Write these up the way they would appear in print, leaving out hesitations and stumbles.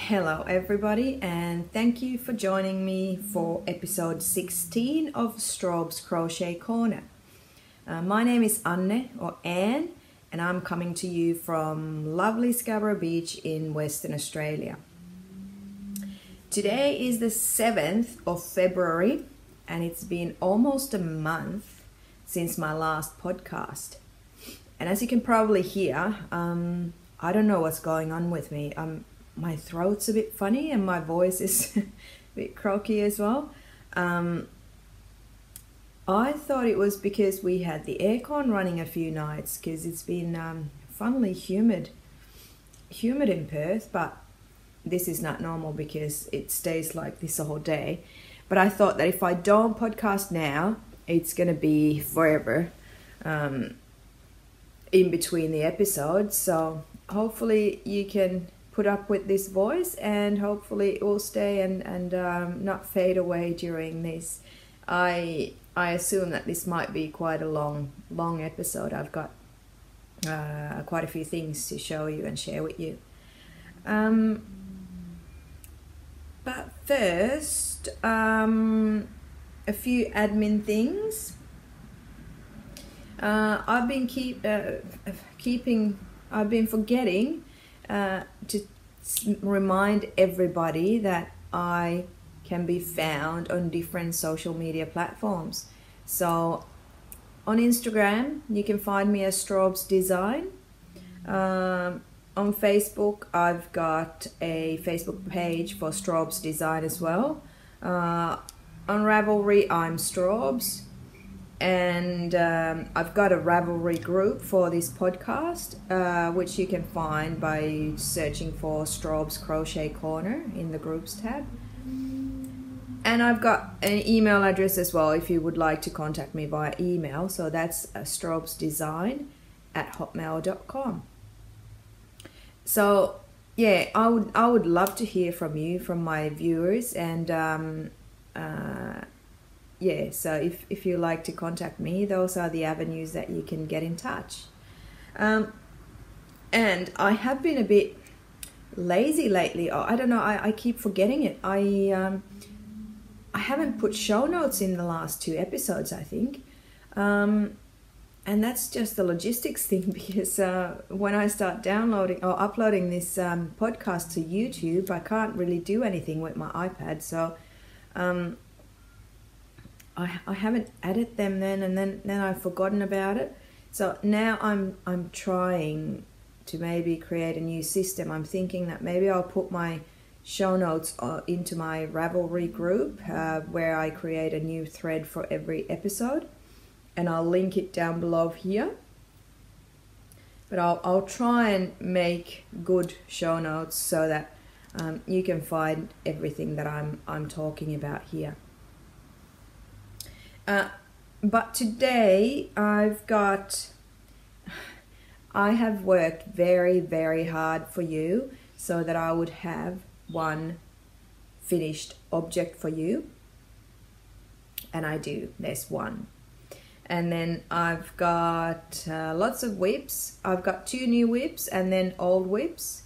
Hello everybody, and thank you for joining me for episode 16 of Strawbs Crochet Corner. My name is Anne or Anne, and I'm coming to you from lovely Scarborough Beach in Western Australia. Today is the 7th of February, and it's been almost a month since my last podcast. And as you can probably hear, I don't know what's going on with me. My throat's a bit funny and my voice is a bit croaky as well. I thought it was because we had the aircon running a few nights, because it's been funnily humid in Perth, but this is not normal because it stays like this all day. But I thought that if I don't podcast now, it's going to be forever in between the episodes. So hopefully you can put up with this voice, and hopefully it will stay and not fade away during this. I assume that this might be quite a long episode. I've got quite a few things to show you and share with you. But first, a few admin things. I've been forgetting to remind everybody that I can be found on different social media platforms. So on Instagram, you can find me as Strawbs Design. On Facebook, I've got a Facebook page for Strawbs Design as well. On Ravelry, I'm Strawbs. And I've got a Ravelry group for this podcast, which you can find by searching for Strawbs Crochet Corner in the groups tab. And I've got an email address as well if you would like to contact me via email. So that's strawbsdesign@hotmail.com. So yeah, I would love to hear from you, from my viewers, and yeah, so if you like to contact me, those are the avenues that you can get in touch. And I have been a bit lazy lately. I don't know, I keep forgetting it. I haven't put show notes in the last 2 episodes, I think. And that's just the logistics thing, because when I start downloading or uploading this podcast to YouTube, I can't really do anything with my iPad. So I haven't added them then, and then I've forgotten about it. So now I'm trying to maybe create a new system. I'm thinking that maybe I'll put my show notes into my Ravelry group, where I create a new thread for every episode, and I'll link it down below here. But I'll try and make good show notes so that you can find everything that I'm talking about here. But today I have worked very, very hard for you so that I would have one finished object for you. And I do, there's one. And then I've got lots of whips. I've got 2 new whips and then old whips.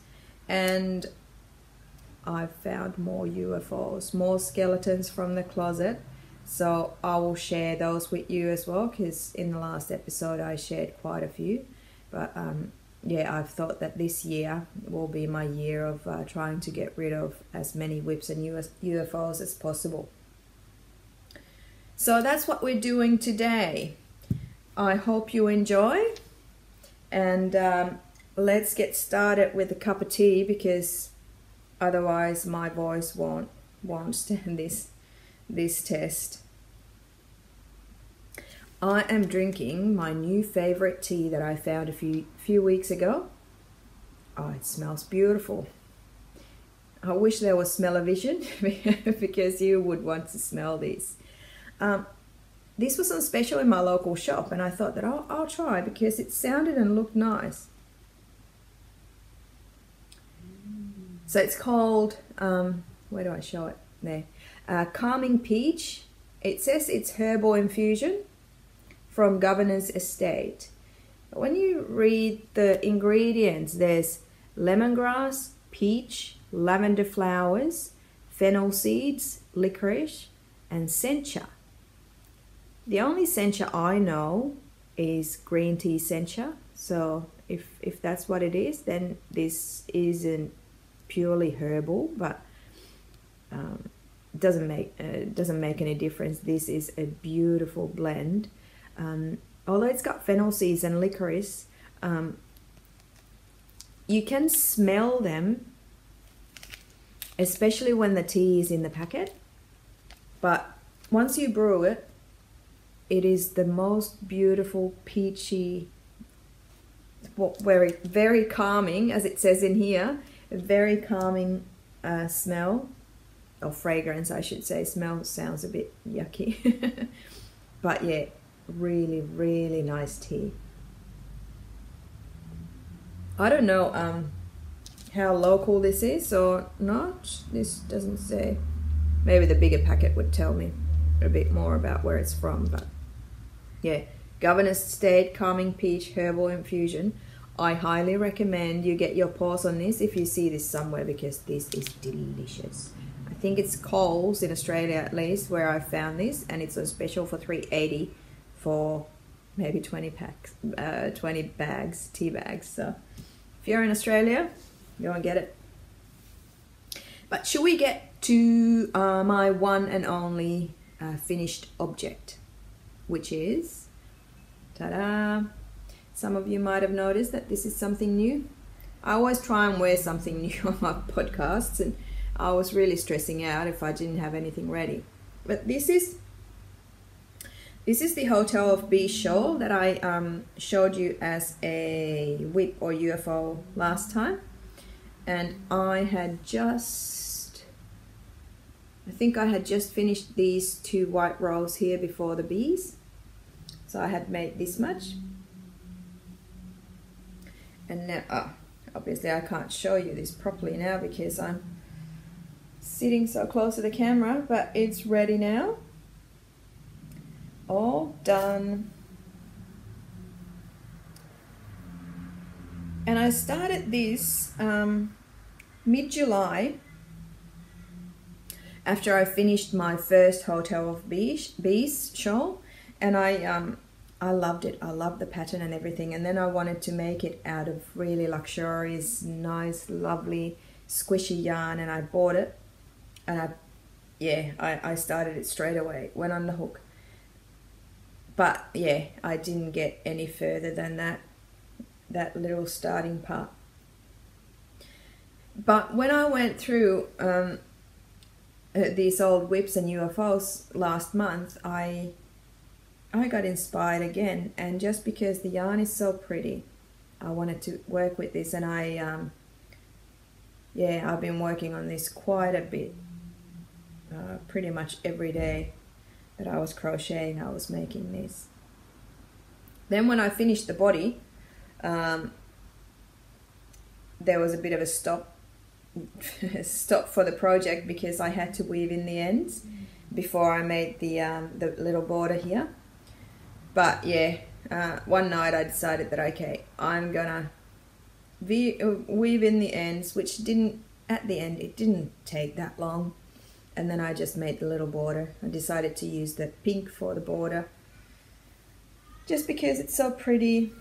And I've found more UFOs, more skeletons from the closet. So I will share those with you as well, because in the last episode I shared quite a few. But yeah, I've thought that this year will be my year of trying to get rid of as many whips and UFOs as possible. So that's what we're doing today. I hope you enjoy. And let's get started with a cup of tea, because otherwise my voice won't stand this test. I am drinking my new favorite tea that I found a few weeks ago. Oh, it smells beautiful. I wish there was smell-o-vision because you would want to smell this. This was on special in my local shop, and I thought that I'll try because it sounded and looked nice. So it's called, where do I show it? There. Calming Peach. It says it's herbal infusion from Governor's Estate. But when you read the ingredients, there's lemongrass, peach, lavender flowers, fennel seeds, licorice, and sencha. The only sencha I know is green tea sencha, so if that's what it is, then this isn't purely herbal, but doesn't make any difference. This is a beautiful blend. Although it's got fennel seeds and licorice, you can smell them, especially when the tea is in the packet. But once you brew it, it is the most beautiful peachy, very, very calming, as it says in here, a very calming smell, or fragrance I should say. Smell sounds a bit yucky. But yeah, really, really nice tea. I don't know how local this is or not. This doesn't say. Maybe the bigger packet would tell me a bit more about where it's from, but yeah, Governor's State Calming Peach Herbal Infusion. I highly recommend you get your paws on this if you see this somewhere, because this is delicious. I think it's Coles in Australia at least where I found this, and it's on special for $3.80 for maybe 20 packs, 20 bags, tea bags. So if you're in Australia, go and get it. But should we get to my one and only finished object, which is, ta-da! Some of you might have noticed that this is something new. I always try and wear something new on my podcasts, and I was really stressing out if I didn't have anything ready. But this is the Hotel of Bees shawl that I showed you as a whip or UFO last time. And I think I had just finished these 2 white rows here before the bees. So I had made this much. And now, obviously I can't show you this properly now because I'm sitting so close to the camera, but it's ready now. All done. And I started this mid-July after I finished my first Hotel of Bees shawl, and I loved it. I loved the pattern and everything, and then I wanted to make it out of really luxurious, nice, lovely, squishy yarn, and I bought it, and I started it straight away, went on the hook. But yeah, I didn't get any further than that little starting part. But when I went through these old whips and UFOs last month, I got inspired again, and just because the yarn is so pretty, I wanted to work with this, and I've been working on this quite a bit. Pretty much every day that I was crocheting, I was making this. Then when I finished the body, there was a bit of a stop for the project because I had to weave in the ends before I made the little border here. But yeah, one night I decided that okay, I'm gonna weave in the ends, which at the end it didn't take that long. And then I just made the little border. I decided to use the pink for the border just because it's so pretty,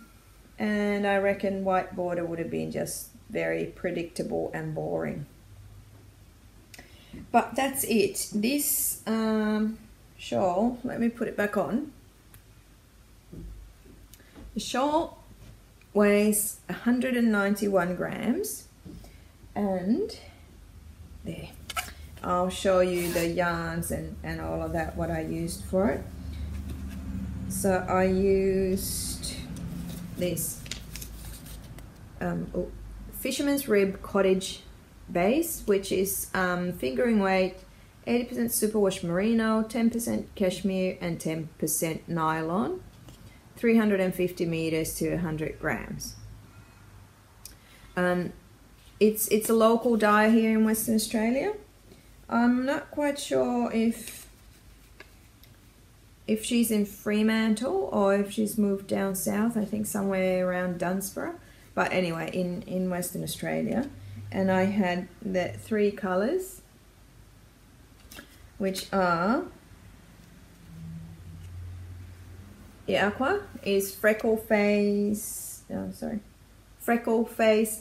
and I reckon white border would have been just very predictable and boring. But that's it. This shawl, let me put it back on. The shawl weighs 191 grams, and there. I'll show you the yarns and all of that, what I used for it. So I used this Fisherman's Rib Cottage base, which is fingering weight 80% superwash merino, 10% cashmere and 10% nylon, 350 meters to 100 grams. It's a local dye here in Western Australia. I'm not quite sure if she's in Fremantle or if she's moved down south, I think somewhere around Dunsborough. But anyway, in Western Australia. and I had the 3 colors, which are, the aqua is Freckle Face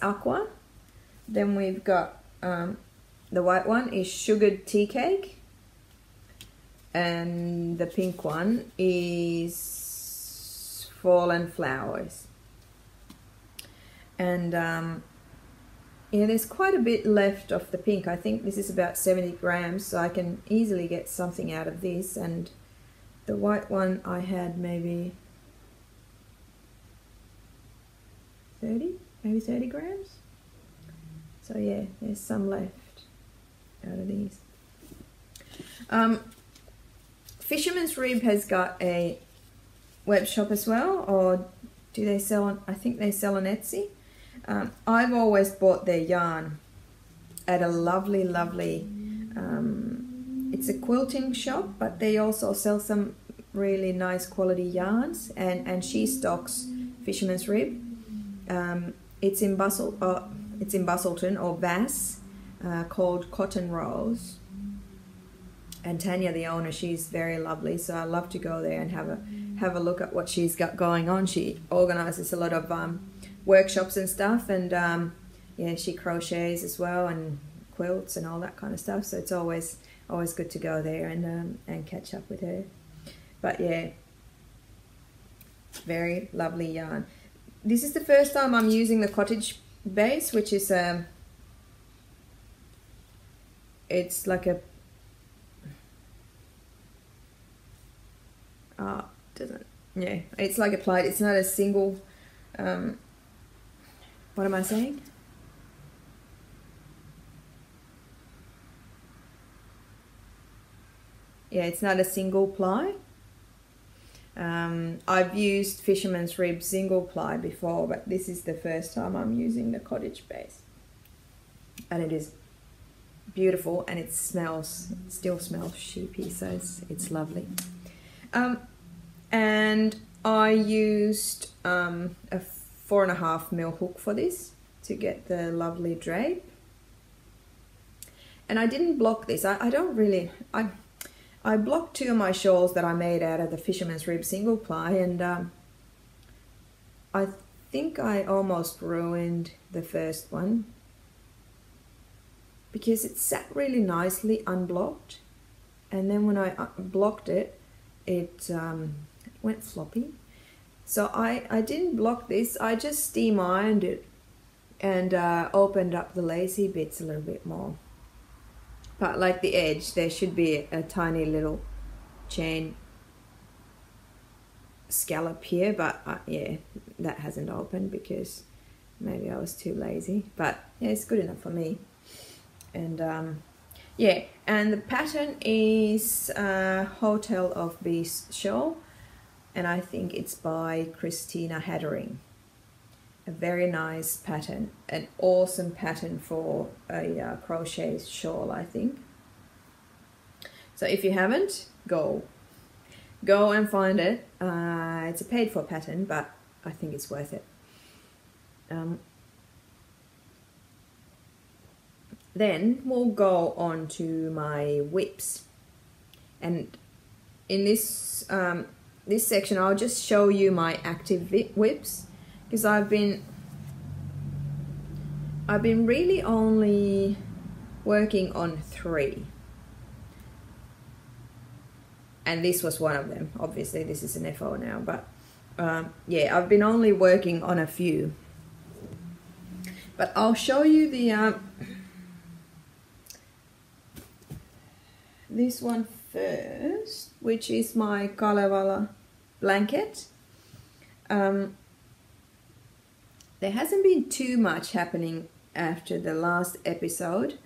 Aqua. Then we've got the white one is Sugared Tea Cake, and the pink one is Fallen Flowers. And yeah, there's quite a bit left of the pink. I think this is about 70 grams, so I can easily get something out of this. And the white one I had maybe 30 grams. So yeah, there's some left out of these. Fisherman's Rib has got a web shop as well, or do they sell on, I think they sell on Etsy. I've always bought their yarn at a lovely, it's a quilting shop, but they also sell some really nice quality yarns, and she stocks Fisherman's Rib. It's in Busselton or Bass, called Cotton Rose. And Tanya, the owner, she's very lovely, so I love to go there and have a look at what she's got going on. She organises a lot of workshops and stuff, and yeah, she crochets as well and quilts and all that kind of stuff. So it's always good to go there and catch up with her. But yeah, very lovely yarn. This is the first time I'm using the cottage base, which is it's like a it's like a plate. It's not a single what am I saying? Yeah, it's not a single ply. I've used Fisherman's Rib single ply before, but this is the first time I'm using the cottage base. And it is beautiful, and it still smells sheepy, so it's lovely. And I used a 4.5mm hook for this to get the lovely drape. And I didn't block this. I blocked 2 of my shawls that I made out of the Fisherman's Rib single ply, and I think I almost ruined the first one because it sat really nicely unblocked, and then when I blocked it, it went floppy. So I didn't block this. I just steam ironed it and opened up the lacy bits a little bit more. But like the edge, there should be a tiny little chain scallop here, but yeah, that hasn't opened because maybe I was too lazy. But yeah, it's good enough for me. And yeah, and the pattern is Hotel of Bees shawl, and I think it's by Christina Hadderingh. A very nice pattern, an awesome pattern for a crochet shawl, I think. So if you haven't, go and find it. It's a paid for pattern, but I think it's worth it. Then we'll go on to my whips, and in this this section I'll just show you my active whips, because I've been really only working on 3, and this was one of them. Obviously this is an FO now, but yeah, I've been only working on a few. But I'll show you the this one first, which is my Kalevala blanket. There hasn't been too much happening after the last episode.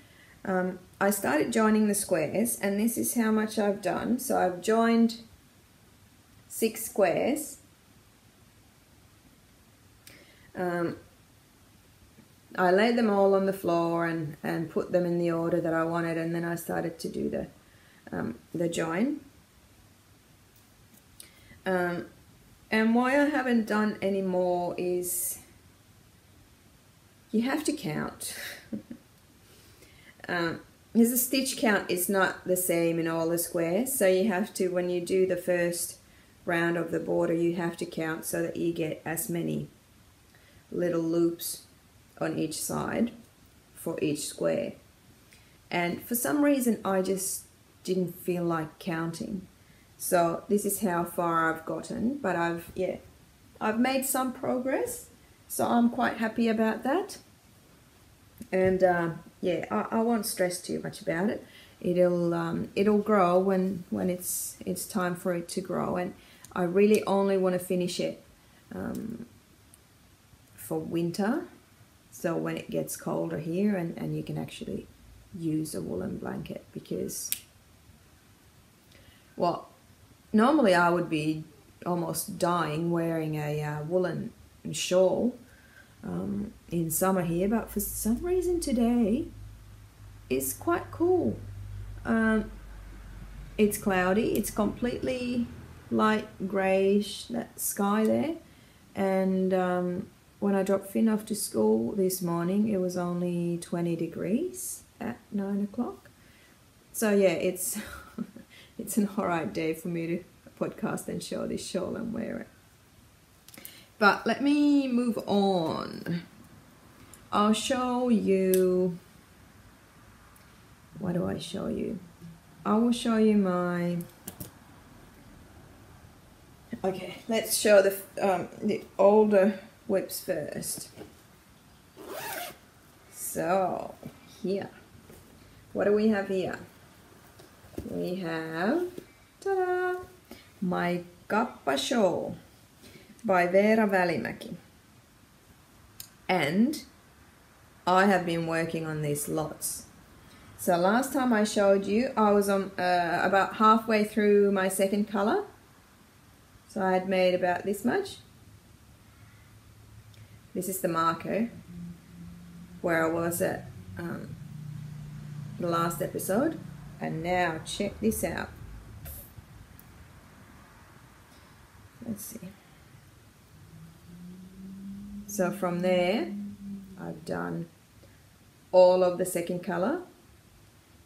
I started joining the squares, and this is how much I've done. So I've joined 6 squares. I laid them all on the floor and put them in the order that I wanted, and then I started to do the join. And why I haven't done any more is you have to count. because the stitch count is not the same in all the squares, so you have to, when you do the first round of the border, you have to count so that you get as many little loops on each side for each square. And for some reason I just didn't feel like counting, so this is how far I've gotten. But I've made some progress, so I'm quite happy about that. And yeah, I won't stress too much about it. It'll grow when it's time for it to grow, and I really only want to finish it for winter, so when it gets colder here and you can actually use a woolen blanket, because, well, normally I would be almost dying wearing a woolen shawl in summer here, but for some reason today it's quite cool. It's cloudy, it's completely light greyish, that sky there, and when I dropped Finn off to school this morning it was only 20 degrees at 9 o'clock. So yeah, it's it's an alright day for me to podcast and show this shawl and wear it. But let me move on. I'll show you, what do I show you? I will show you my, okay, let's show the older whips first. So here, what do we have here? We have, ta-da, my Kappa shawl by Vera Välimäki. And I have been working on these lots. So last time I showed you, I was on about halfway through my second color. So I had made about this much. This is the marker where I was at the last episode. And now check this out. Let's see. So from there, I've done all of the second color,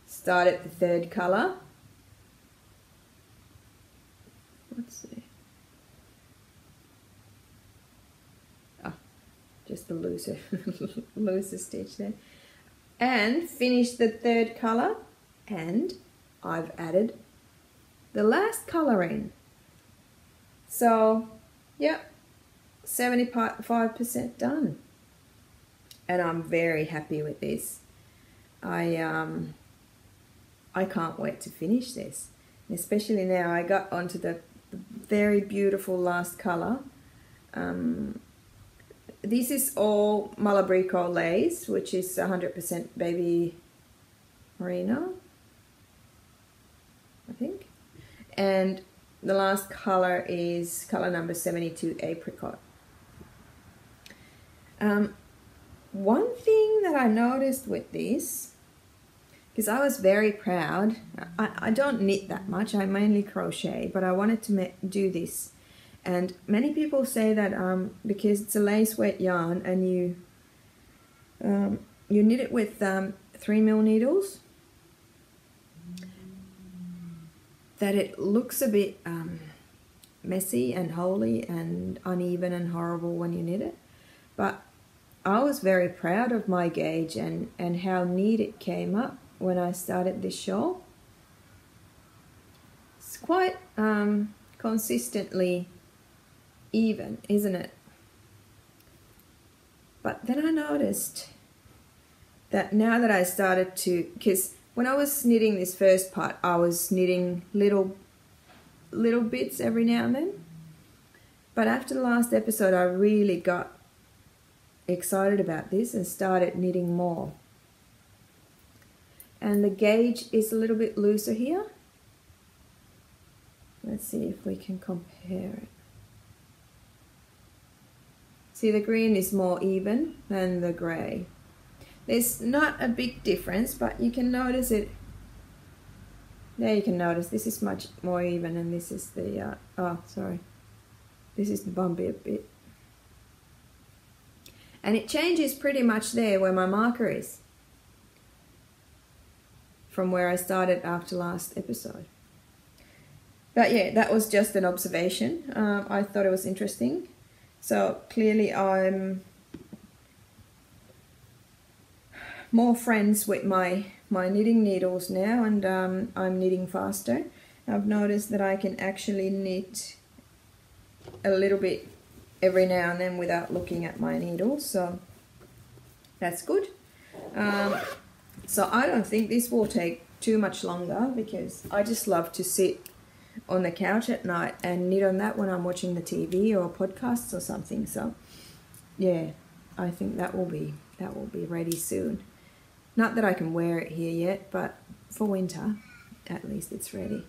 started the third color. Let's see. Ah, just the looser, looser stitch there. And finished the third color, and I've added the last color in. So, yeah, 75% done. And I'm very happy with this. I can't wait to finish this. Especially now I got onto the very beautiful last color. This is all Malabrico lace, which is 100% baby merino, I think. And the last color is color number 72, apricot. One thing that I noticed with this, because I was very proud, I don't knit that much, I mainly crochet, but I wanted to do this. And many people say that because it's a lace wet yarn and you knit it with 3mm needles, that it looks a bit messy and holey and uneven and horrible when you knit it. But I was very proud of my gauge and how neat it came up when I started this shawl. It's quite consistently even, isn't it? But then I noticed that now that I started to, because when I was knitting this first part, I was knitting little bits every now and then. But after the last episode, I really got excited about this and started knitting more. And the gauge is a little bit looser here. Let's see if we can compare it. See, the green is more even than the grey. There's not a big difference, but you can notice it. There you can notice this is much more even, and this is the, oh, sorry. This is the bumpy a bit. And it changes pretty much there where my marker is. from where I started after last episode. But yeah, that was just an observation. I thought it was interesting. So clearly I'm more friends with my knitting needles now, and I'm knitting faster. I've noticed that I can actually knit a little bit every now and then without looking at my needles, so that's good. So I don't think this will take too much longer, because I just love to sit on the couch at night and knit on that when I'm watching the TV or podcasts or something. So yeah, I think that will be ready soon. Not that I can wear it here yet, but for winter at least it's ready.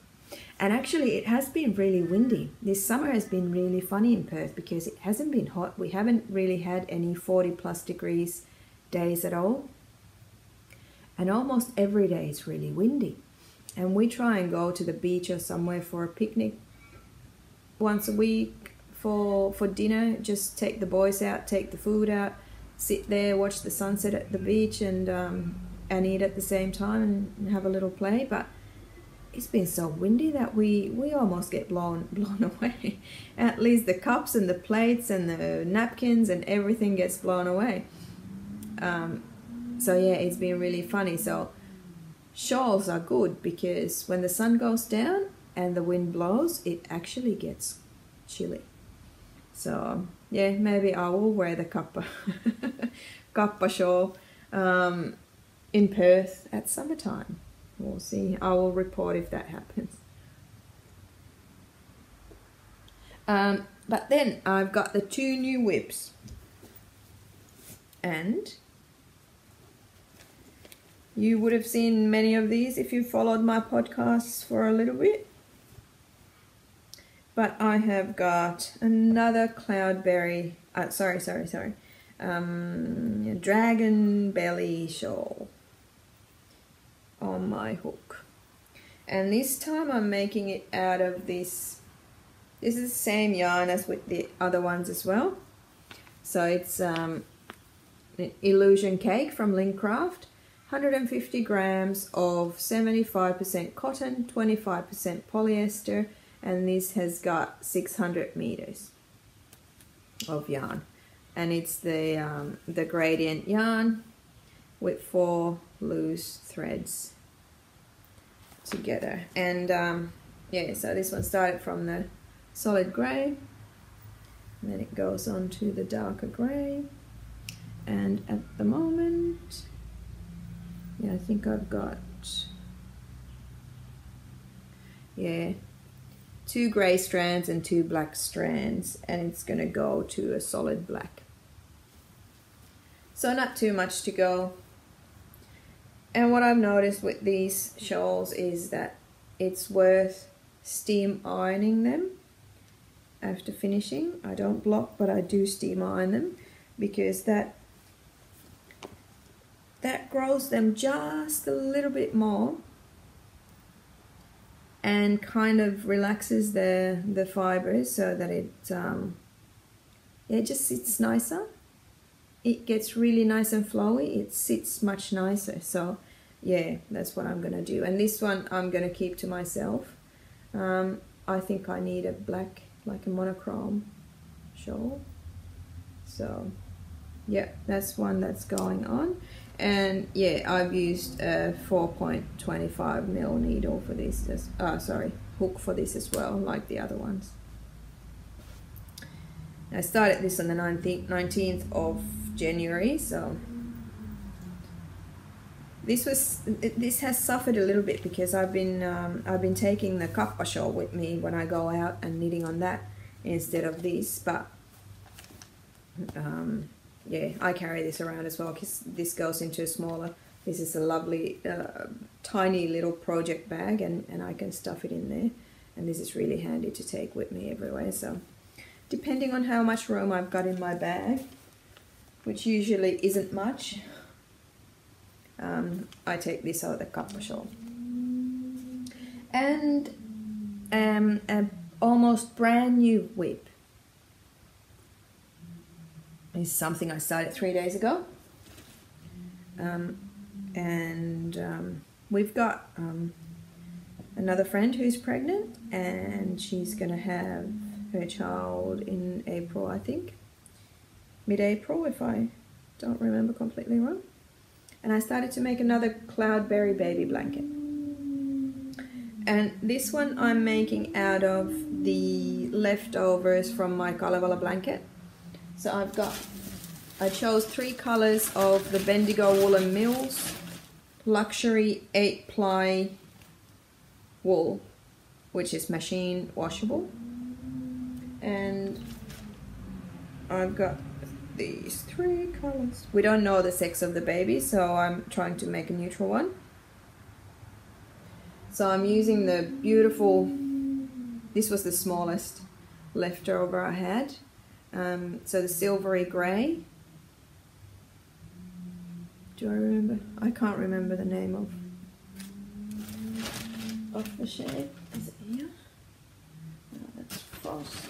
And actually it has been really windy. This summer has been really funny in Perth because it hasn't been hot. We haven't really had any 40+ degrees days at all. And almost every day it's really windy. And we try and go to the beach or somewhere for a picnic once a week for dinner. Just take the boys out, take the food out, sit there, watch the sunset at the beach, and eat at the same time and have a little play. But it's been so windy that we almost get blown away. At least the cups and the plates and the napkins and everything gets blown away. So yeah, it's been really funny. So shawls are good because when the sun goes down and the wind blows, it actually gets chilly. So yeah, maybe I will wear the Kappa Kappa shawl in Perth at summertime. We'll see. I will report if that happens. But then I've got the 2 new whips, and you would have seen many of these if you followed my podcasts for a little bit. But I have got another Cloudberry, dragon belly shawl on my hook. And this time I'm making it out of this is the same yarn as with the other ones as well. So it's an illusion cake from Lincraft. 150 grams of 75% cotton, 25% polyester, and this has got 600 meters of yarn. And it's the gradient yarn with 4 loose threads together. And yeah, so this one started from the solid grey, and then it goes on to the darker grey. And at the moment, yeah, I think I've got, yeah, 2 grey strands and 2 black strands, and it's going to go to a solid black. So not too much to go. And what I've noticed with these shawls is that it's worth steam ironing them after finishing. I don't block, but I do steam iron them, because that grows them just a little bit more and kind of relaxes the fibers so that it just sits nicer. It gets really nice and flowy. It sits much nicer. So yeah, that's what I'm gonna do. And this one I'm gonna keep to myself. I think I need a black, like a monochrome shawl. So yeah, that's one that's going on. And yeah, I've used a 4.25mm needle for this, hook for this as well, like the other ones. I started this on the 19th of January, so this has suffered a little bit because I've been taking the Kappa shawl with me when I go out and knitting on that instead of this, but yeah, I carry this around as well because this goes into a smaller, this is a lovely tiny little project bag, and I can stuff it in there, and this is really handy to take with me everywhere. So depending on how much room I've got in my bag, which usually isn't much, I take this out of the Kappa shawl. And an almost brand new whip is something I started 3 days ago, and we've got another friend who's pregnant, and she's gonna have her child in April, I think, mid-April if I don't remember completely wrong. And I started to make another Cloudberry baby blanket, and this one I'm making out of the leftovers from my Kalevala blanket. So I chose 3 colors of the Bendigo Woolen Mills Luxury 8-ply wool, which is machine washable, and I've got these 3 colors. We don't know the sex of the baby, so I'm trying to make a neutral one. So I'm using the beautiful, this was the smallest leftover I had, so the silvery grey. Do I remember? I can't remember the name of the shade. Is it here? No, that's Frost.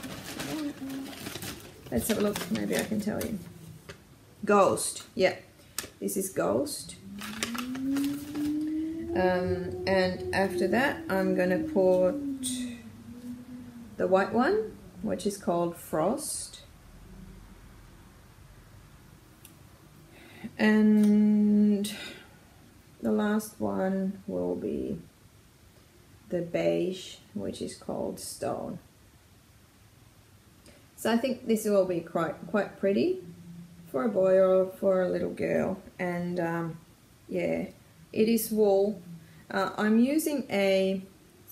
Let's have a look, maybe I can tell you. Ghost, yeah, this is Ghost. And after that I'm gonna put the white one, which is called Frost. And the last one will be the beige, which is called Stone. So I think this will be quite pretty for a boy or for a little girl. And yeah, it is wool. I'm using a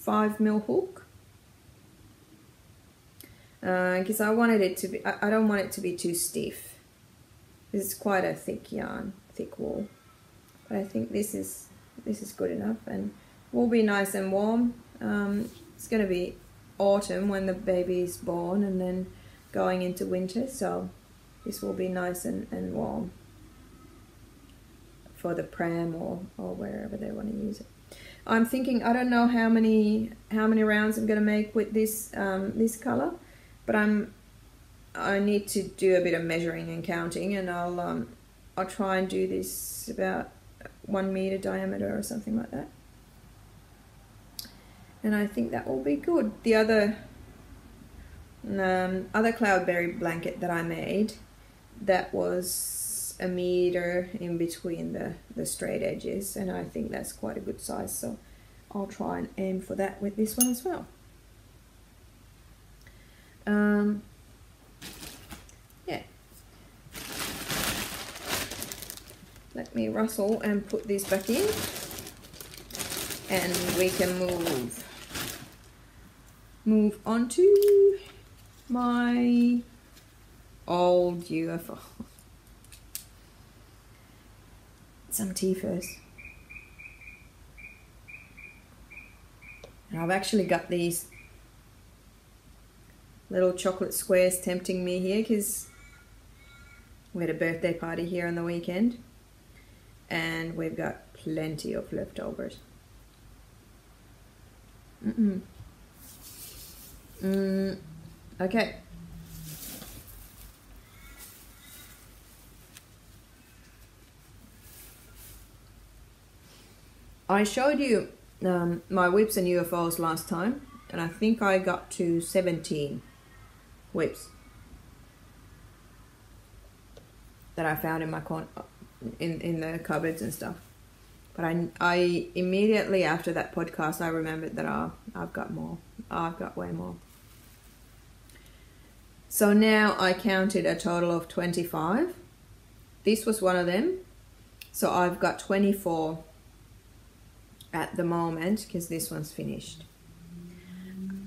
5mm hook because I wanted it to be, I don't want it to be too stiff. It's quite a thick yarn, thick wool. But I think this is good enough, and will be nice and warm. It's going to be autumn when the baby is born, and then going into winter, so this will be nice and warm for the pram or wherever they want to use it. I'm thinking, I don't know how many rounds I'm going to make with this this color, but I need to do a bit of measuring and counting, and I'll try and do this about 1 meter diameter or something like that. And I think that will be good. The other Cloudberry blanket that I made, that was 1 meter in between the straight edges, and I think that's quite a good size, so I'll try and aim for that with this one as well. Yeah. Let me rustle and put this back in, and we can move on to my old UFO. Some tea first. And I've actually got these little chocolate squares tempting me here because we had a birthday party here on the weekend and we've got plenty of leftovers. Okay. I showed you my whips and UFOs last time, and I think I got to 17 whips that I found in my in the cupboards and stuff. But I immediately after that podcast I remembered that I've got more. I've got way more. So now I counted a total of 25. This was one of them. So I've got 24 at the moment because this one's finished.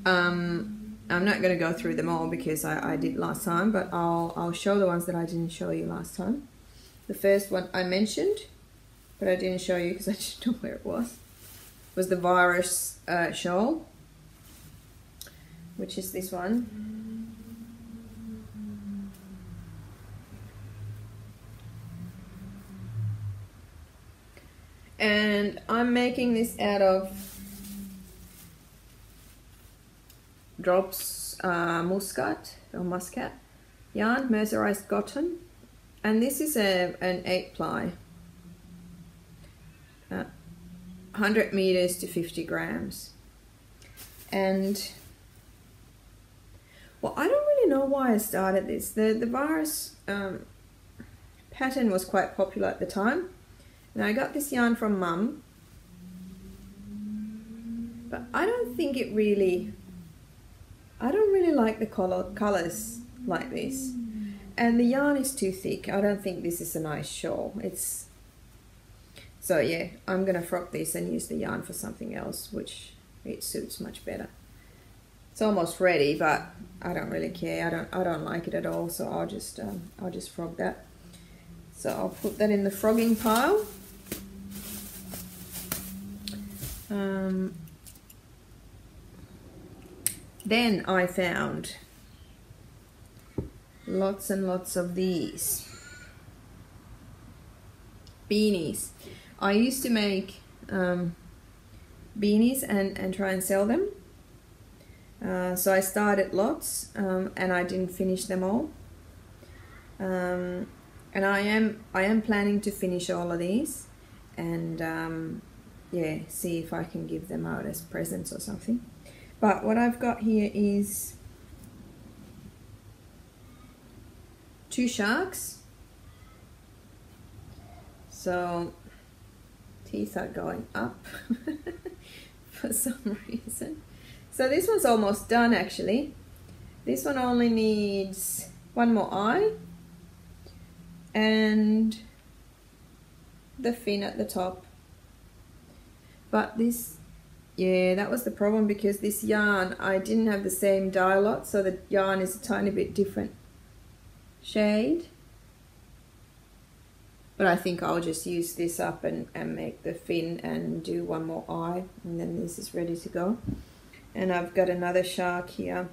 I'm not going to go through them all because I did last time, but I'll show the ones that I didn't show you last time. The first one I mentioned, but I didn't show you because I didn't know where it was the virus shawl, which is this one. And I'm making this out of Drops muscat yarn, mercerized cotton, and this is an 8-ply. 100 meters to 50 grams. And well, I don't really know why I started this. The virus pattern was quite popular at the time, and I got this yarn from Mum, but I don't think it really, I don't really like the colors like this, and the yarn is too thick. I don't think this is a nice shawl. It's so yeah, I'm gonna frock this and use the yarn for something else, which it suits much better. It's almost ready, but I don't really care. I don't like it at all, so I'll just frog that. So I'll put that in the frogging pile. Then I found lots and lots of these beanies. I used to make beanies and try and sell them. So I started lots and I didn't finish them all. And I am planning to finish all of these and yeah, see if I can give them out as presents or something. But what I've got here is 2 sharks. So teeth are going up for some reason. So this one's almost done actually. This one only needs one more eye and the fin at the top. But this, yeah, that was the problem because this yarn, I didn't have the same dye lot, so the yarn is a tiny bit different shade. But I think I'll just use this up and make the fin and do one more eye, and then this is ready to go. And I've got another shark here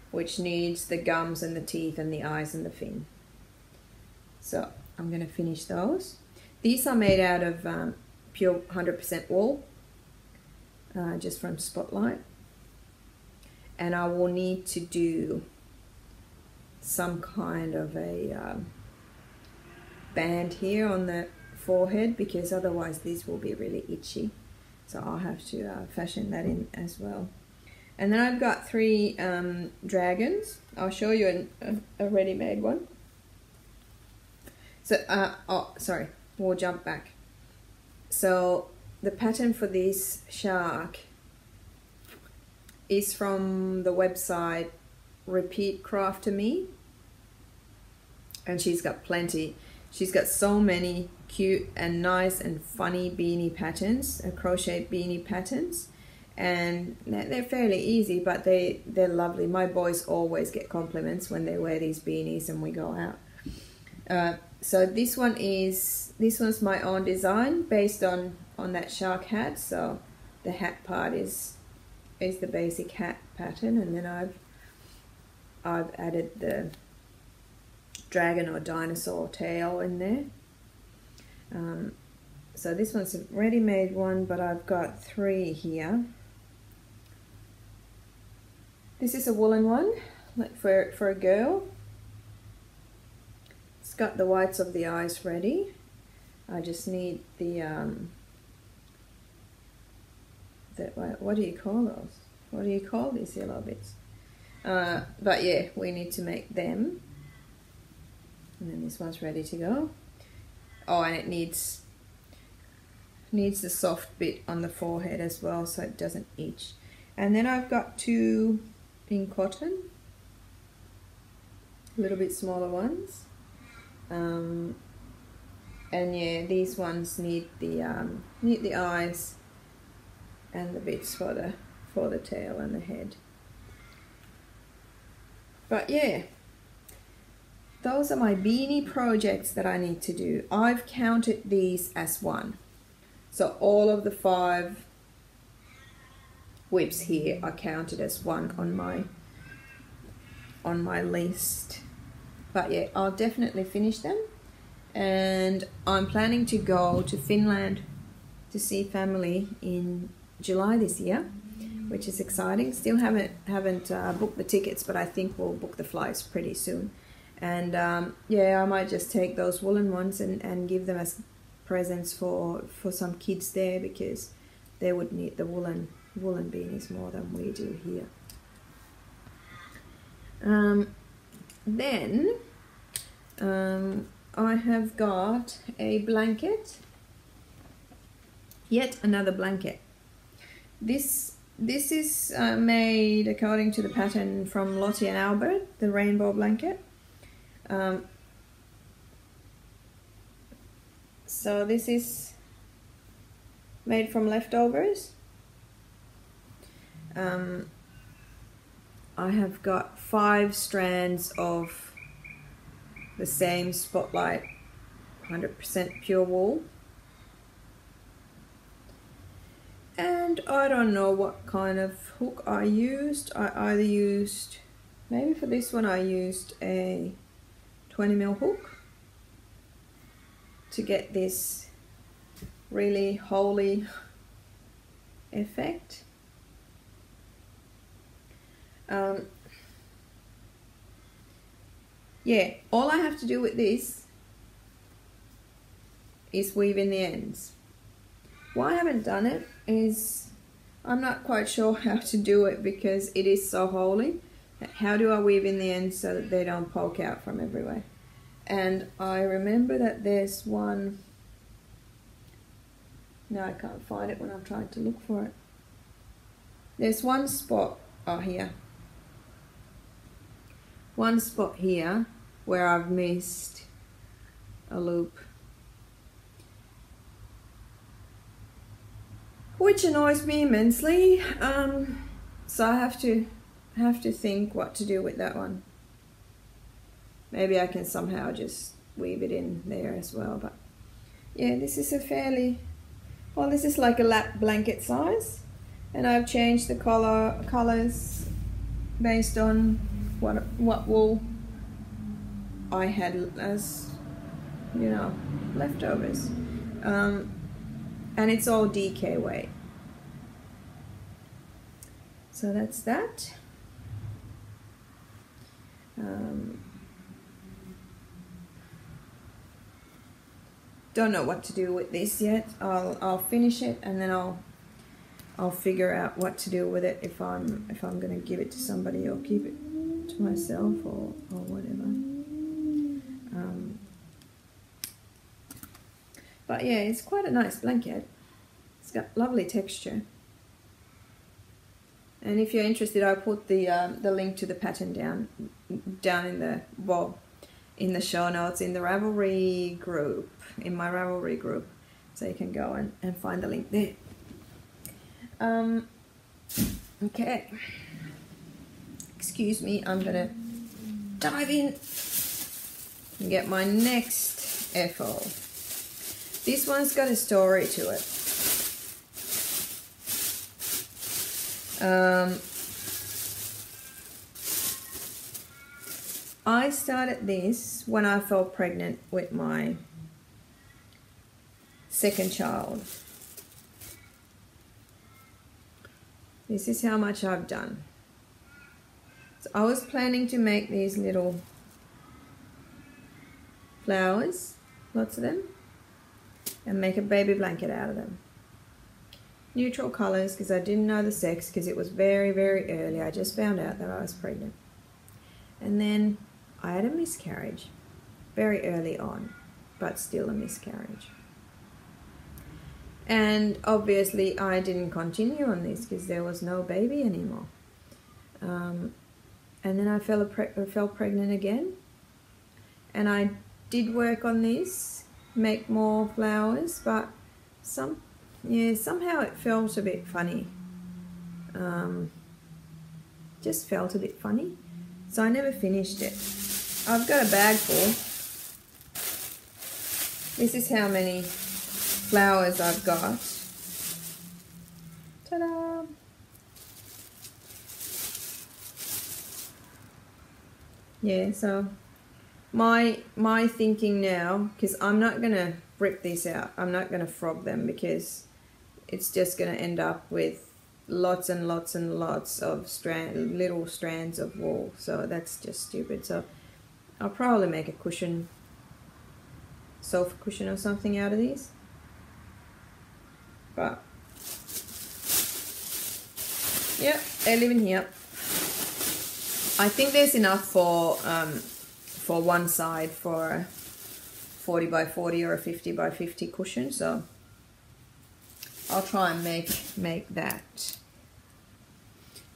which needs the gums and the teeth and the eyes and the fin. So I'm going to finish those. These are made out of pure 100% wool, just from Spotlight. And I will need to do some kind of a band here on the forehead because otherwise these will be really itchy. So I'll have to fashion that in as well. And then I've got 3 dragons. I'll show you a ready-made one. So, oh, sorry, we'll jump back. So the pattern for this shark is from the website Repeat Craft to Me. And she's got plenty. She's got so many cute and nice and funny beanie patterns, crochet beanie patterns. And they're fairly easy, but they're lovely. My boys always get compliments when they wear these beanies and we go out. So this one's my own design based on that shark hat. So the hat part is the basic hat pattern, and then I've added the dragon or dinosaur tail in there. So this one's a ready-made one, but I've got 3 here. This is a woolen one, like for a girl. It's got the whites of the eyes ready. I just need the what do you call those? What do you call these yellow bits? But yeah, we need to make them. And then this one's ready to go. Oh, and it needs the soft bit on the forehead as well, so it doesn't itch. And then I've got 2 in cotton, a little bit smaller ones. And yeah, these ones need the eyes and the bits for the tail and the head. But yeah, those are my beanie projects that I need to do. I've counted these as 1. So all of the 5 whips here are counted as 1 on my list. But yeah, I'll definitely finish them. And I'm planning to go to Finland to see family in July this year, which is exciting. Still haven't booked the tickets, but I think we'll book the flights pretty soon. And yeah, I might just take those woolen ones and give them as presents for some kids there, because they would need the woolen beanies more than we do here. Then I have got a blanket, yet another blanket. This is made according to the pattern from Lottie and Albert, the rainbow blanket. So this is made from leftovers. I have got 5 strands of the same Spotlight 100% pure wool. And I don't know what kind of hook I used. I either used, maybe for this one I used a 20mm hook to get this really holy effect. Yeah, all I have to do with this is weave in the ends. Why I haven't done it is I'm not quite sure how to do it, because it is so holy. How do I weave in the ends so that they don't poke out from everywhere? And I remember that there's one, no, I can't find it when I'm trying to look for it. There's one spot, oh here. One spot here where I've missed a loop, which annoys me immensely. So I have to think what to do with that one. Maybe I can somehow just weave it in there as well. But yeah, this is a fairly, well, this is like a lap blanket size, and I've changed the colors based on what wool I had as, you know, leftovers. And it's all DK weight. So that's that. Don't know what to do with this yet. I'll finish it, and then I'll figure out what to do with it, if I'm gonna give it to somebody or keep it to myself or whatever. But yeah, it's quite a nice blanket. It's got lovely texture. And if you're interested, I'll put the link to the pattern down in the, well, in the show notes, in the Ravelry group, in my Ravelry group, so you can go and find the link there. Okay, excuse me, I'm gonna dive in and get my next FO. This one's got a story to it. I started this when I fell pregnant with my second child. This is how much I've done. So I was planning to make these little flowers, lots of them, and make a baby blanket out of them. Neutral colors, because I didn't know the sex, because it was very, very early. I just found out that I was pregnant. And then I had a miscarriage very early on, but still a miscarriage. And obviously I didn't continue on this because there was no baby anymore. And then I fell pregnant again, and I did work on this, make more flowers, but somehow it felt a bit funny. Just felt a bit funny, so I never finished it. I've got a bag full. This is how many flowers I've got. Ta-da! Yeah, so my thinking now, because I'm not gonna rip these out, I'm not gonna frog them, because it's just gonna end up with lots and lots and lots of little strands of wool, so that's just stupid. So I'll probably make a cushion, sofa cushion or something out of these. but yeah, they live in here. I think there's enough for one side for a 40 by 40 or a 50 by 50 cushion, so I'll try and make that.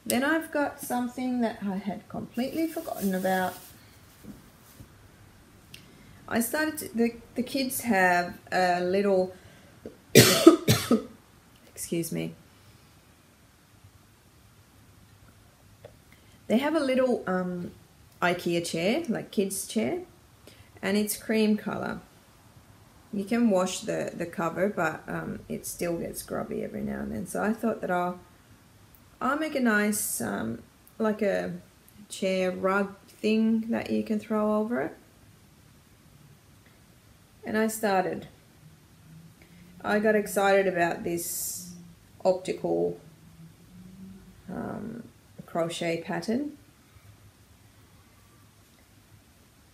Then I've got something that I had completely forgotten about. I started to, the kids have a little excuse me. They have a little IKEA chair, like kids chair, and it's cream color. You can wash the cover, but it still gets grubby every now and then. So I thought that I'll make a nice like a chair rug thing that you can throw over it. And I started. I got excited about this optical crochet pattern.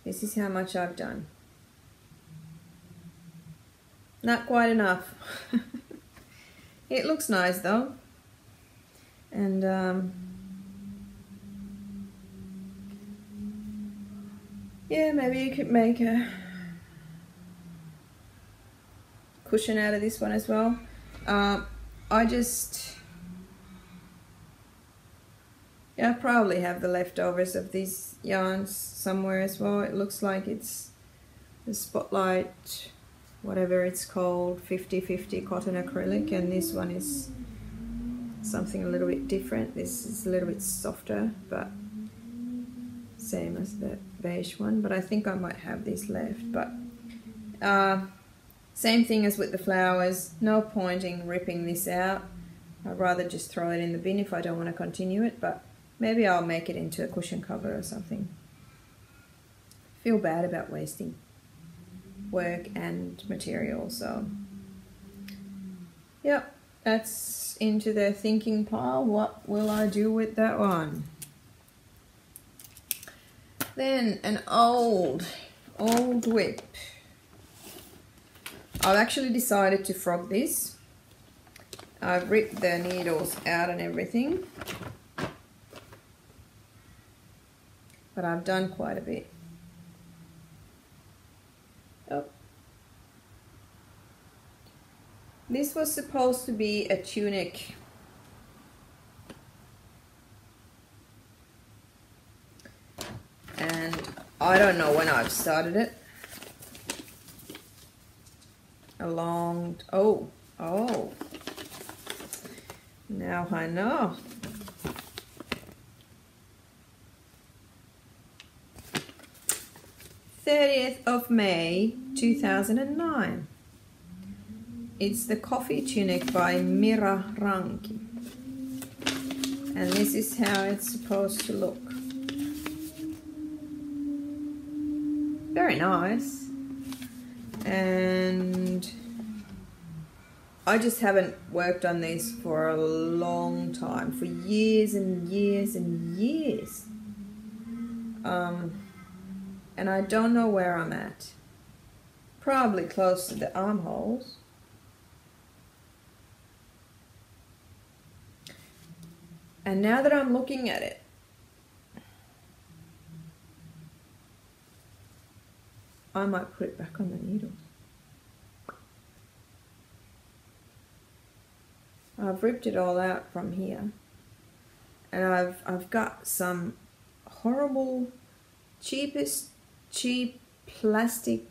This is how much I've done. Not quite enough. It looks nice though. And yeah, maybe you could make a cushion out of this one as well. I probably have the leftovers of these yarns somewhere as well. It looks like it's the Spotlight, whatever it's called, 50/50 cotton acrylic, and this one is something a little bit different. This is a little bit softer, but same as the beige one, but I think I might have this left. But same thing as with the flowers, no point in ripping this out. I'd rather just throw it in the bin if I don't want to continue it, but maybe I'll make it into a cushion cover or something. Feel bad about wasting work and material, so yep, that's into the thinking pile. What will I do with that one? Then an old whip. I've actually decided to frog this. I've ripped the needles out and everything, but I've done quite a bit. Oh. This was supposed to be a tunic. And I don't know when I've started it. Oh, now I know. May 30th, 2009. It's the coffee tunic by Vera Välimäki. And this is how it's supposed to look. Very nice. And I just haven't worked on these for a long time, for years and years and years. And I don't know where I'm at. Probably close to the armholes. And now that I'm looking at it, I might put it back on the needles. I've ripped it all out from here, and I've got some horrible, cheap plastic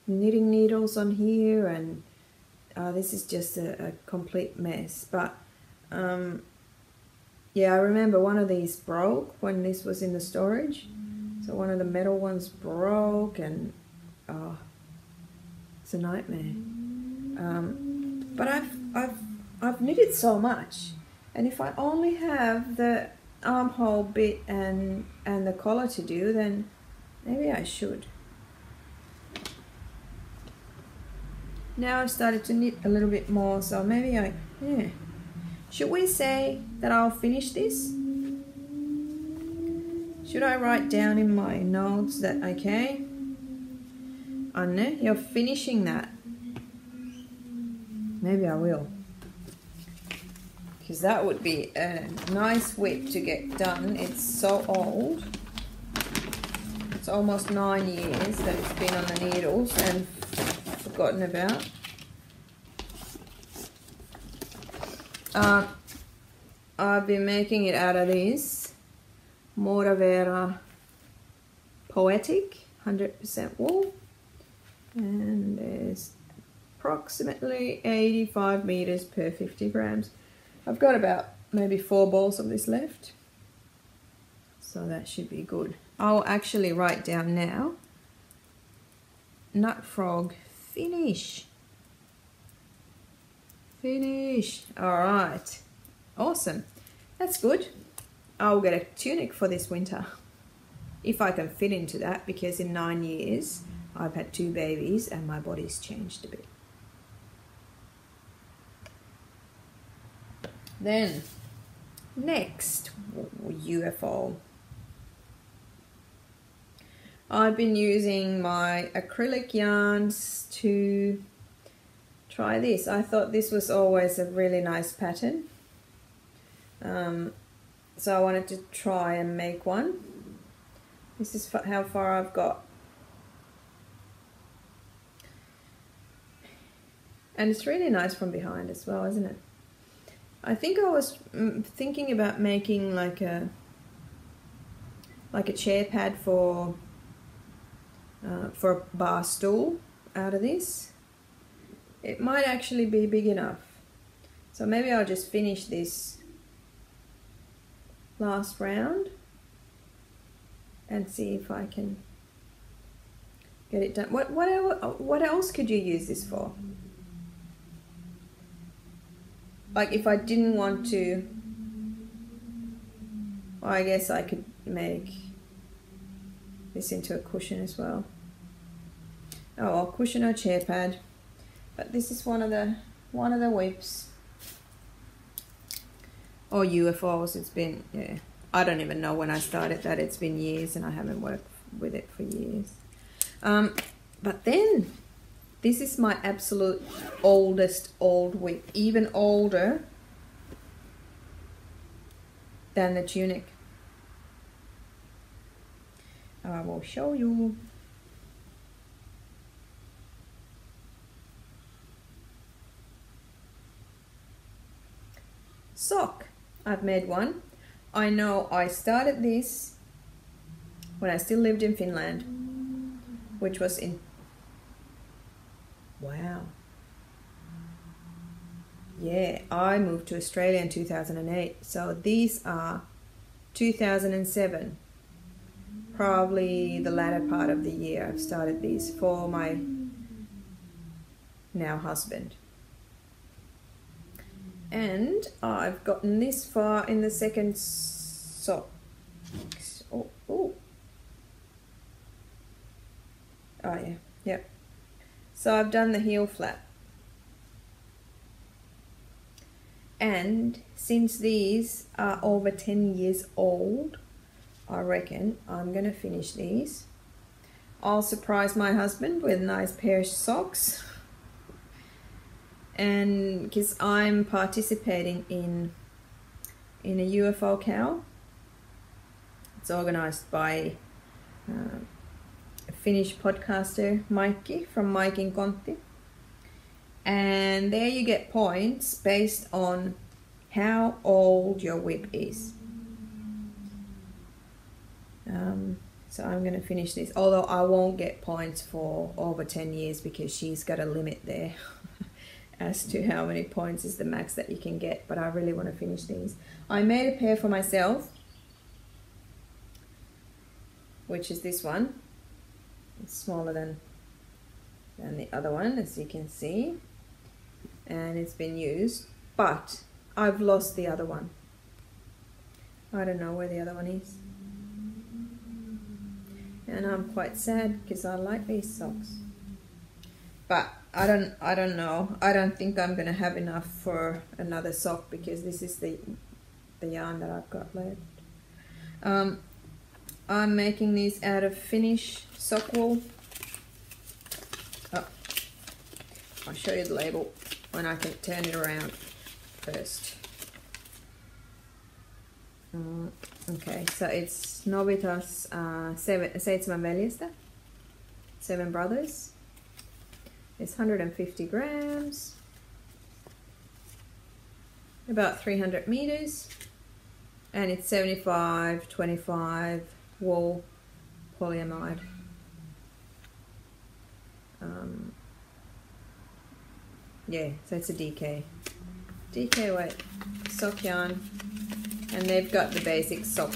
knitting needles on here, and this is just a complete mess. But yeah, I remember one of these broke when this was in the storage. So one of the metal ones broke, and it's a nightmare. But I've knitted so much, and if I only have the armhole bit and the collar to do, then maybe I should. Now I've started to knit a little bit more, so maybe yeah. Should we say that I'll finish this? Should I write down in my notes that, okay, Anne, you're finishing that. Maybe I will. Because that would be a nice whip to get done. It's so old. It's almost 9 years that it's been on the needles and forgotten about. I've been making it out of this Vera Poetic 100% wool, and there's approximately 85 meters per 50 grams. I've got about maybe 4 balls of this left, so that should be good. I'll actually write down now, Nut Frog finish. Finish. All right. Awesome. That's good. I'll get a tunic for this winter. If I can fit into that, because in 9 years, I've had 2 babies and my body's changed a bit. Then, next, UFO. I've been using my acrylic yarns to try this. I thought this was always a really nice pattern. So I wanted to try and make one. This is how far I've got. And it's really nice from behind as well, isn't it? I think I was thinking about making like a chair pad for a bar stool out of this. It might actually be big enough. So maybe I'll just finish this last round and see if I can get it done. What else could you use this for? Like if I didn't want to, well, I guess I could make this into a cushion as well. Oh, well, cushion or chair pad. But this is one of the whips. Or UFOs. It's been, yeah, I don't even know when I started that. It's been years and I haven't worked with it for years. But then this is my absolute oldest old whip, even older than the tunic. I will show you. Sock. I've made one. I know I started this when I still lived in Finland, which was in, wow. Yeah, I moved to Australia in 2008. So these are 2007. Probably the latter part of the year I've started these for my now husband. And I've gotten this far in the second sock. Oh yeah, yep. So I've done the heel flap. And since these are over 10 years old, I reckon I'm gonna finish these. I'll surprise my husband with a nice pair of socks. And because I'm participating in a UFO cow. It's organized by a Finnish podcaster, Mikki, from Mike in Kontti. And there you get points based on how old your whip is. So I'm going to finish this, although I won't get points for over 10 years because she's got a limit there as to how many points is the max that you can get, but I really want to finish these. I made a pair for myself, which is this one. It's smaller than the other one, as you can see, and it's been used, but I've lost the other one. I don't know where the other one is. And I'm quite sad because I like these socks. But I don't know. I don't think I'm gonna have enough for another sock because this is the yarn that I've got left. I'm making these out of Finnish sock wool. Oh, I'll show you the label. when I can turn it around first. Okay, so it's Nobitas 7 veljestä, 7 brothers. It's 150 grams, about 300 meters, and it's 75-25 wool polyamide. Yeah, so it's a DK weight sock yarn, and they've got the basic sock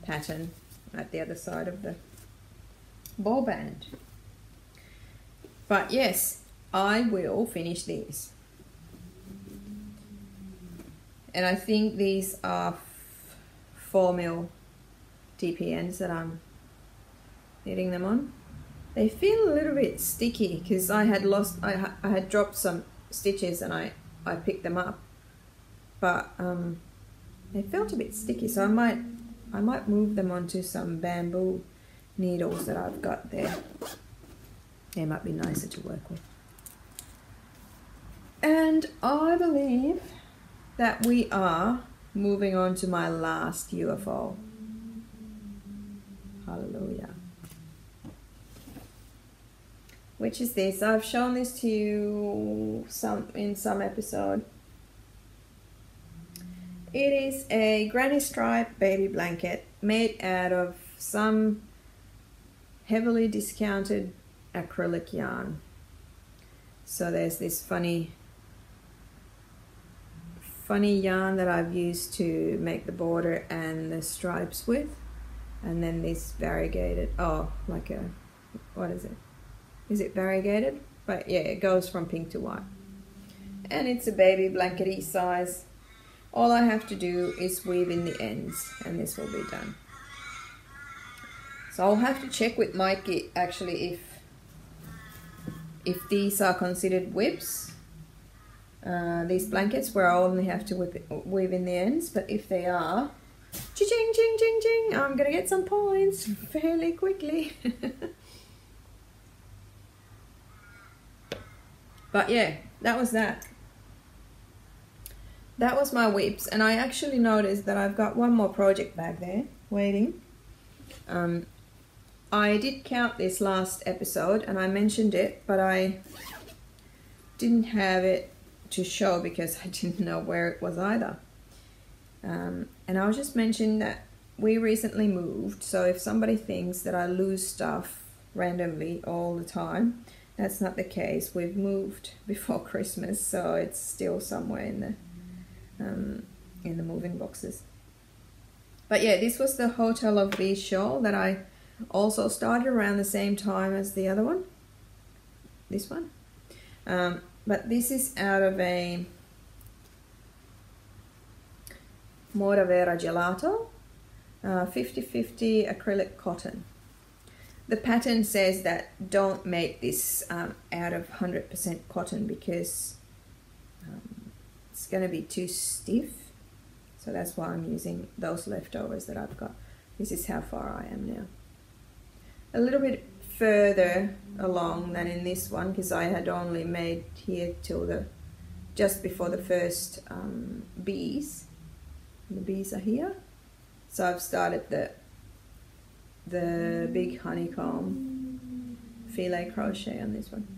pattern at the other side of the ball band. But yes, I will finish these, and I think these are 4mm TPNs that I'm knitting them on. They feel a little bit sticky because I had dropped some stitches and I picked them up, but they felt a bit sticky, so I might move them onto some bamboo needles that I've got there. They might be nicer to work with. And I believe that we are moving on to my last UFO. Hallelujah. Which is this. I've shown this to you in some episode. It is a granny stripe baby blanket made out of some heavily discounted acrylic yarn. So there's this funny yarn that I've used to make the border and the stripes with, and then this variegated, like a, what is it? Is it variegated? But yeah, it goes from pink to white. And it's a baby blankety size. All I have to do is weave in the ends and this will be done. So I'll have to check with Mikey actually if these are considered whips. These blankets where I only have to weave in the ends, but if they are, ching ching ching ching, I'm gonna get some points fairly quickly. But yeah, that was that. That was my whips, and I actually noticed that I've got one more project bag there waiting. I did count this last episode and I mentioned it, but I didn't have it to show because I didn't know where it was either. And I'll just mention that we recently moved, so if somebody thinks that I lose stuff randomly all the time, that's not the case. We've moved before Christmas, so it's still somewhere in the moving boxes. But yeah, this was the Hotel of Bees shawl that I also started around the same time as the other one. This one. But this is out of a Moda Vera Gelato, 50-50 acrylic cotton. The pattern says that don't make this out of 100% cotton because it's going to be too stiff. So that's why I'm using those leftovers that I've got. This is how far I am now. A little bit further along than in this one because I had only made here till just before the first bees. And the bees are here. So I've started the big honeycomb filet crochet on this one.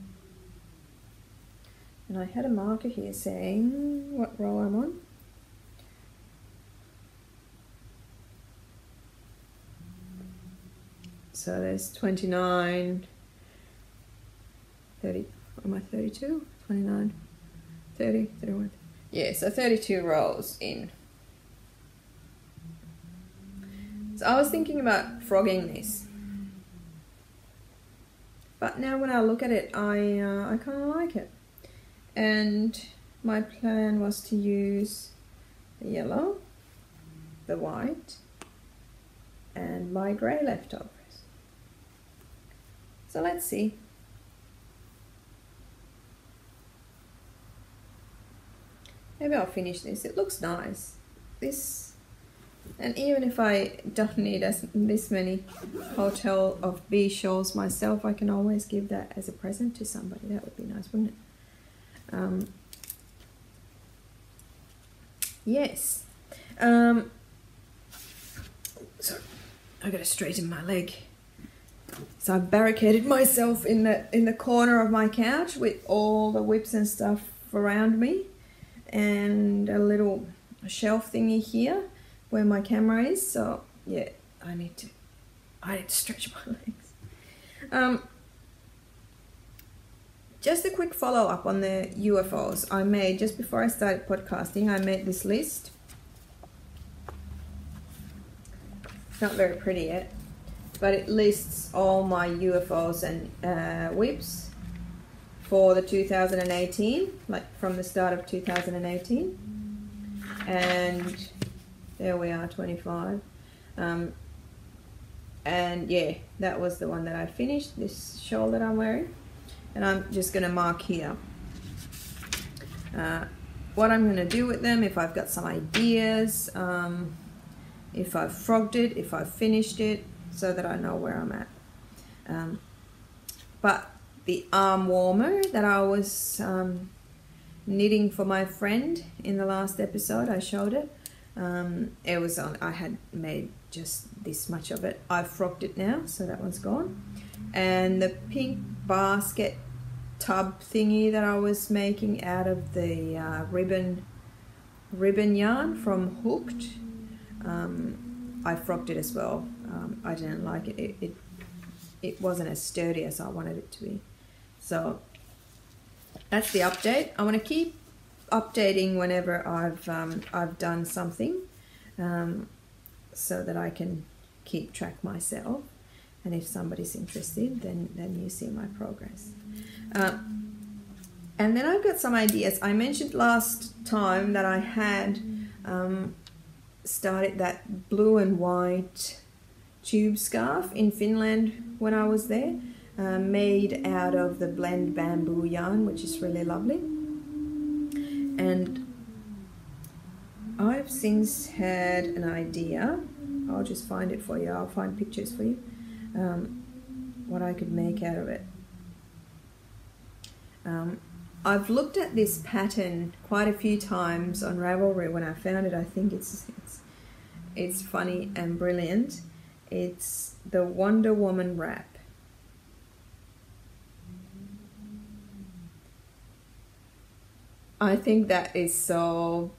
And I had a marker here saying what row I'm on. So there's 29, 30, am I 32? 29, 30, 31. Yeah, so 32 rows in. So I was thinking about frogging this. But now when I look at it, I kind of like it. And my plan was to use the yellow, the white, and my grey leftovers. So let's see. Maybe I'll finish this. It looks nice. This, and even if I don't need this many Hotel of Bee shawls myself, I can always give that as a present to somebody. That would be nice, wouldn't it? yes. So I gotta straighten my leg. So I barricaded myself in the corner of my couch with all the whips and stuff around me, and a little shelf thingy here where my camera is. So yeah, I need to stretch my legs. Just a quick follow-up on the UFOs. I made, just before I started podcasting, I made this list. It's not very pretty yet, but it lists all my UFOs and whips for the 2018, like from the start of 2018. And there we are, 25. And yeah, that was the one that I finished, this shawl that I'm wearing. And I'm just going to mark here what I'm going to do with them, if I've got some ideas, if I've frogged it, if I've finished it, so that I know where I'm at. But the arm warmer that I was knitting for my friend in the last episode, I showed it. It was on, I had made just this much of it. I've frogged it now, so that one's gone. And the pink basket tub thingy that I was making out of the ribbon yarn from Hooked, I frogged it as well. I didn't like it. It wasn't as sturdy as I wanted it to be. So that's the update. I want to keep updating whenever I've done something, so that I can keep track myself. And if somebody's interested, then you see my progress. And then I've got some ideas. I mentioned last time that I had started that blue and white tube scarf in Finland when I was there, made out of the blend bamboo yarn, which is really lovely. And I've since had an idea. I'll just find it for you. I'll find pictures for you. What I could make out of it. I've looked at this pattern quite a few times on Ravelry. When I found it, I think it's funny and brilliant. It's the Wonder Woman wrap. I think that is so,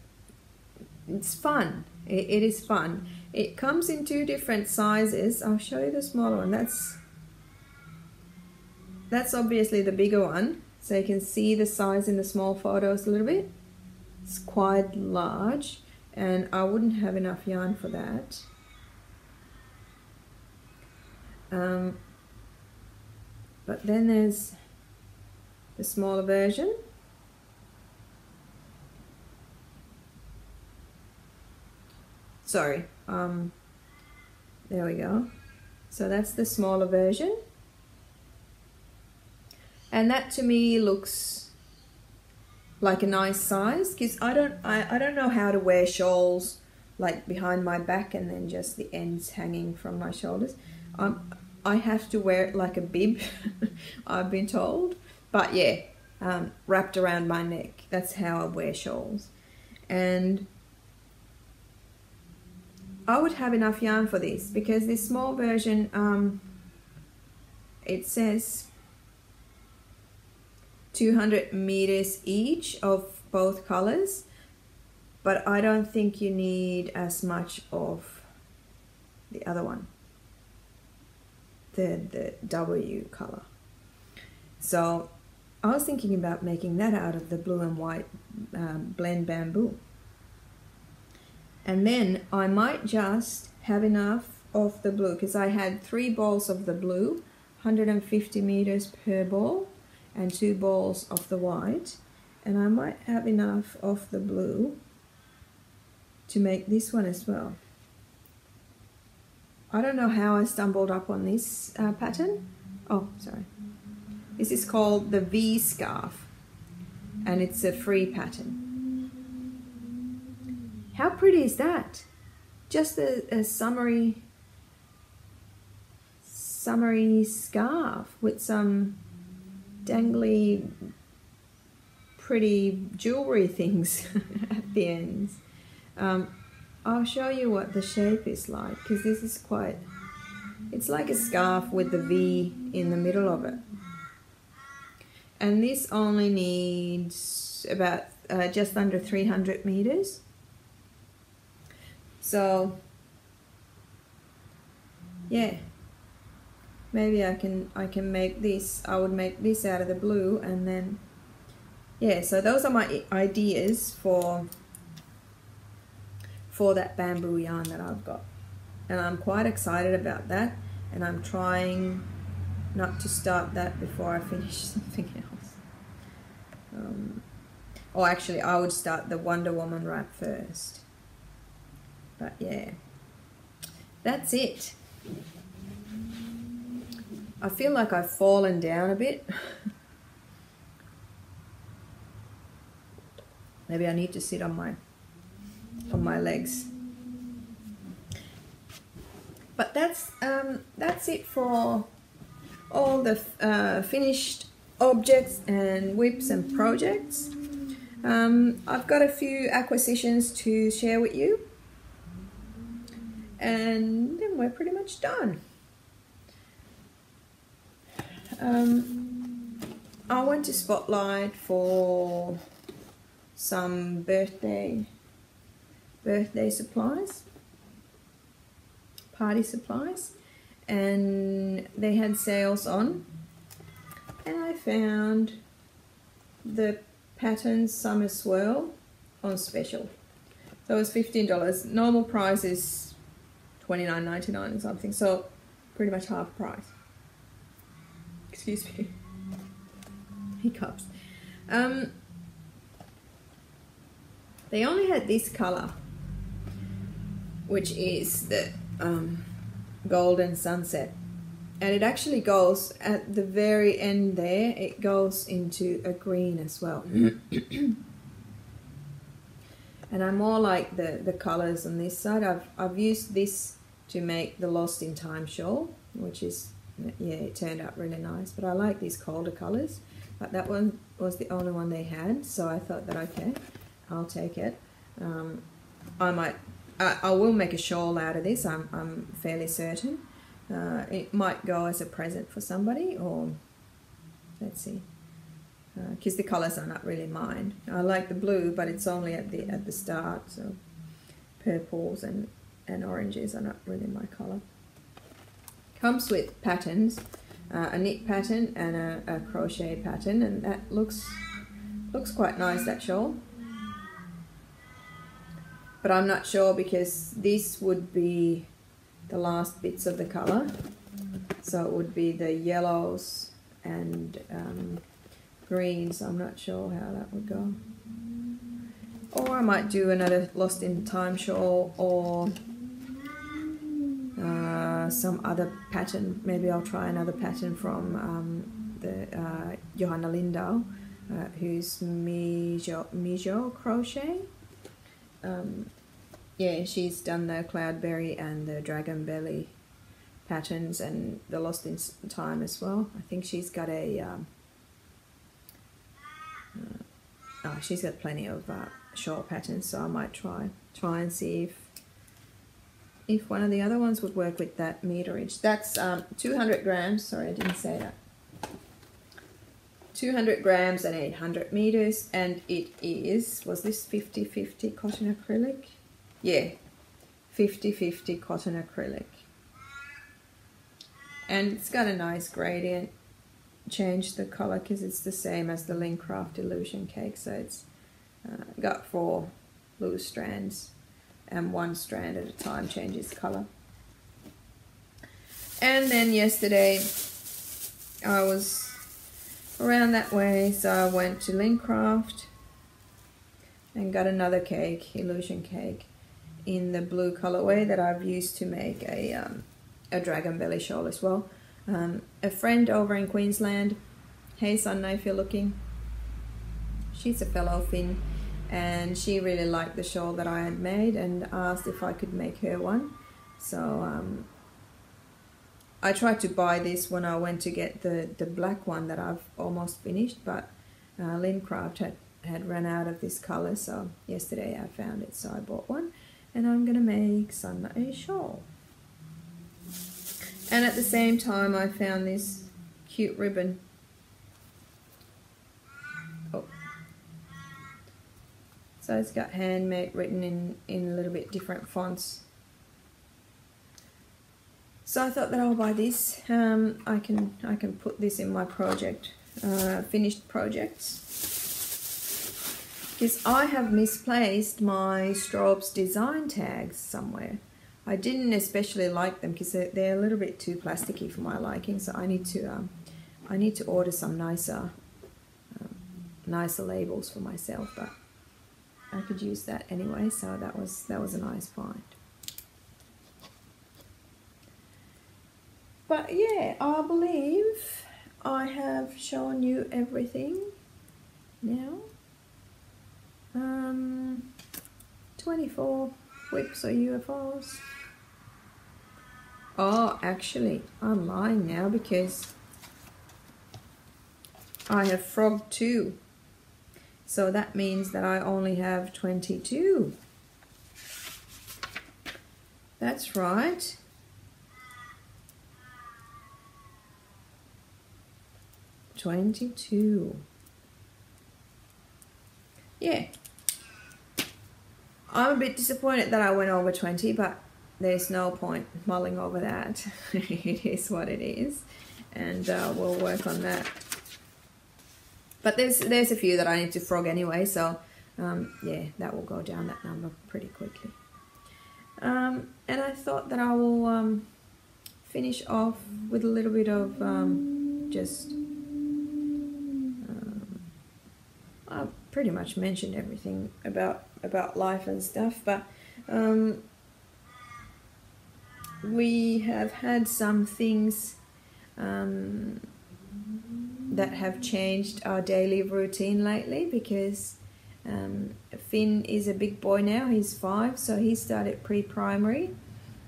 it's fun. It is fun. It comes in 2 different sizes. I'll show you the smaller one. That's obviously the bigger one. So you can see the size in the small photos a little bit. It's quite large, and I wouldn't have enough yarn for that. But then there's the smaller version. Sorry, there we go. So that's the smaller version. And that to me looks like a nice size, because I don't know how to wear shawls like behind my back and then just the ends hanging from my shoulders. I have to wear it like a bib, I've been told. But yeah, wrapped around my neck. That's how I wear shawls. And I would have enough yarn for this, because this small version, it says 200 meters each of both colors, but I don't think you need as much of the other one, the W color. So I was thinking about making that out of the blue and white blend bamboo. And then I might just have enough of the blue, because I had 3 balls of the blue, 150 meters per ball, and 2 balls of the white. And I might have enough of the blue to make this one as well. I don't know how I stumbled up on this pattern. Oh, sorry. This is called the V scarf, and it's a free pattern. How pretty is that? Just a summery scarf with some dangly pretty jewelry things at the ends. I'll show you what the shape is like, because this is quite, it's like a scarf with the V in the middle of it. And this only needs about just under 300 meters. So yeah, maybe I can make this. I would make this out of the blue, and then yeah. So those are my ideas for that bamboo yarn that I've got, and I'm quite excited about that. And I'm trying not to start that before I finish something else. Or actually, I would start the Wonder Woman wrap first. But yeah, that's it. I feel like I've fallen down a bit. Maybe I need to sit on my legs. But that's it for all the finished objects and whips and projects. I've got a few acquisitions to share with you, and then we're pretty much done. I went to Spotlight for some birthday supplies, party supplies, and they had sales on, and I found the Patons Summer Swirl on special. So it was $15. Normal price is $29.99 or something, so pretty much half price. Excuse me. Hiccups. They only had this color, which is the Golden Sunset, and it actually goes at the very end there, it goes into a green as well. And I more like the colors on this side. I've used this to make the Lost in Time shawl, which is, yeah, it turned out really nice, but I like these colder colors. But that one was the only one they had, so I thought that, okay, I'll take it. I will make a shawl out of this, I'm fairly certain. It might go as a present for somebody, or let's see, because the colors are not really mine. I like the blue, but it's only at the start, so purples and oranges are not really my color. Comes with patterns, a knit pattern and a crochet pattern, and that looks quite nice, that shawl. But I'm not sure, because this would be the last bits of the color, so it would be the yellows and greens. I'm not sure how that would go. Or I might do another Lost in Time shawl, or some other pattern. Maybe I'll try another pattern from the Johanna Lindahl, who's Mijo crochet. Yeah, she's done the Cloudberry and the Dragon Belly patterns, and the Lost in Time as well. I think she's got a she's got plenty of shawl patterns, so I might try and see if one of the other ones would work with that meterage. That's 200 grams. Sorry, I didn't say that. 200 grams and 800 meters, and it is, was this 50-50 cotton acrylic? Yeah, 50-50 cotton acrylic. And it's got a nice gradient. Change the color because it's the same as the Lincraft Illusion cake, so it's got 4 loose strands, and 1 strand at a time changes color. And then yesterday I was around that way, so I went to Lincraft and got another cake, illusion cake, in the blue colorway that I've used to make a dragon belly shawl as well. A friend over in Queensland, hey Sanna if you're looking, she's a fellow Finn, and she really liked the shawl that I had made and asked if I could make her one. So I tried to buy this when I went to get the black one that I've almost finished, but Lincraft had run out of this color, so yesterday I found it, so I bought one, and I'm gonna make Sanna a shawl. And at the same time I found this cute ribbon. Oh. So it's got Handmade written in a little bit different fonts. So I thought that I'll buy this. I can put this in my project, finished projects. Because I have misplaced my Strawbs design tags somewhere. I didn't especially like them because they're a little bit too plasticky for my liking. So I need to order some nicer labels for myself. But I could use that anyway. So that was a nice find. But yeah, I believe I have shown you everything now. 24 whips or UFOs. Oh, actually, I'm lying now because I have frogged 2. So that means that I only have 22. That's right. $22. Yeah. I'm a bit disappointed that I went over 20, but there's no point mulling over that. It is what it is, and we'll work on that. But there's a few that I need to frog anyway, so yeah, that will go down that number pretty quickly. And I thought that I will finish off with a little bit of just I've pretty much mentioned everything about life and stuff, but we have had some things that have changed our daily routine lately because Finn is a big boy now, he's 5, so he started pre-primary,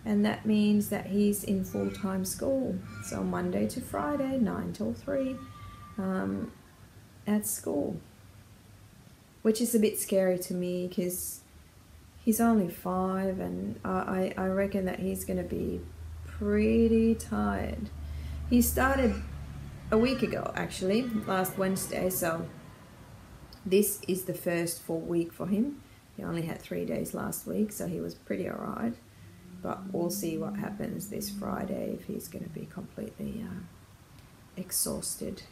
and that means that he's in full-time school, so Monday to Friday, 9 till 3 at school. Which is a bit scary to me because he's only 5, and I reckon that he's going to be pretty tired. He started a week ago, actually, last Wednesday, so this is the first full week for him. He only had 3 days last week, so he was pretty alright. But we'll see what happens this Friday, if he's going to be completely exhausted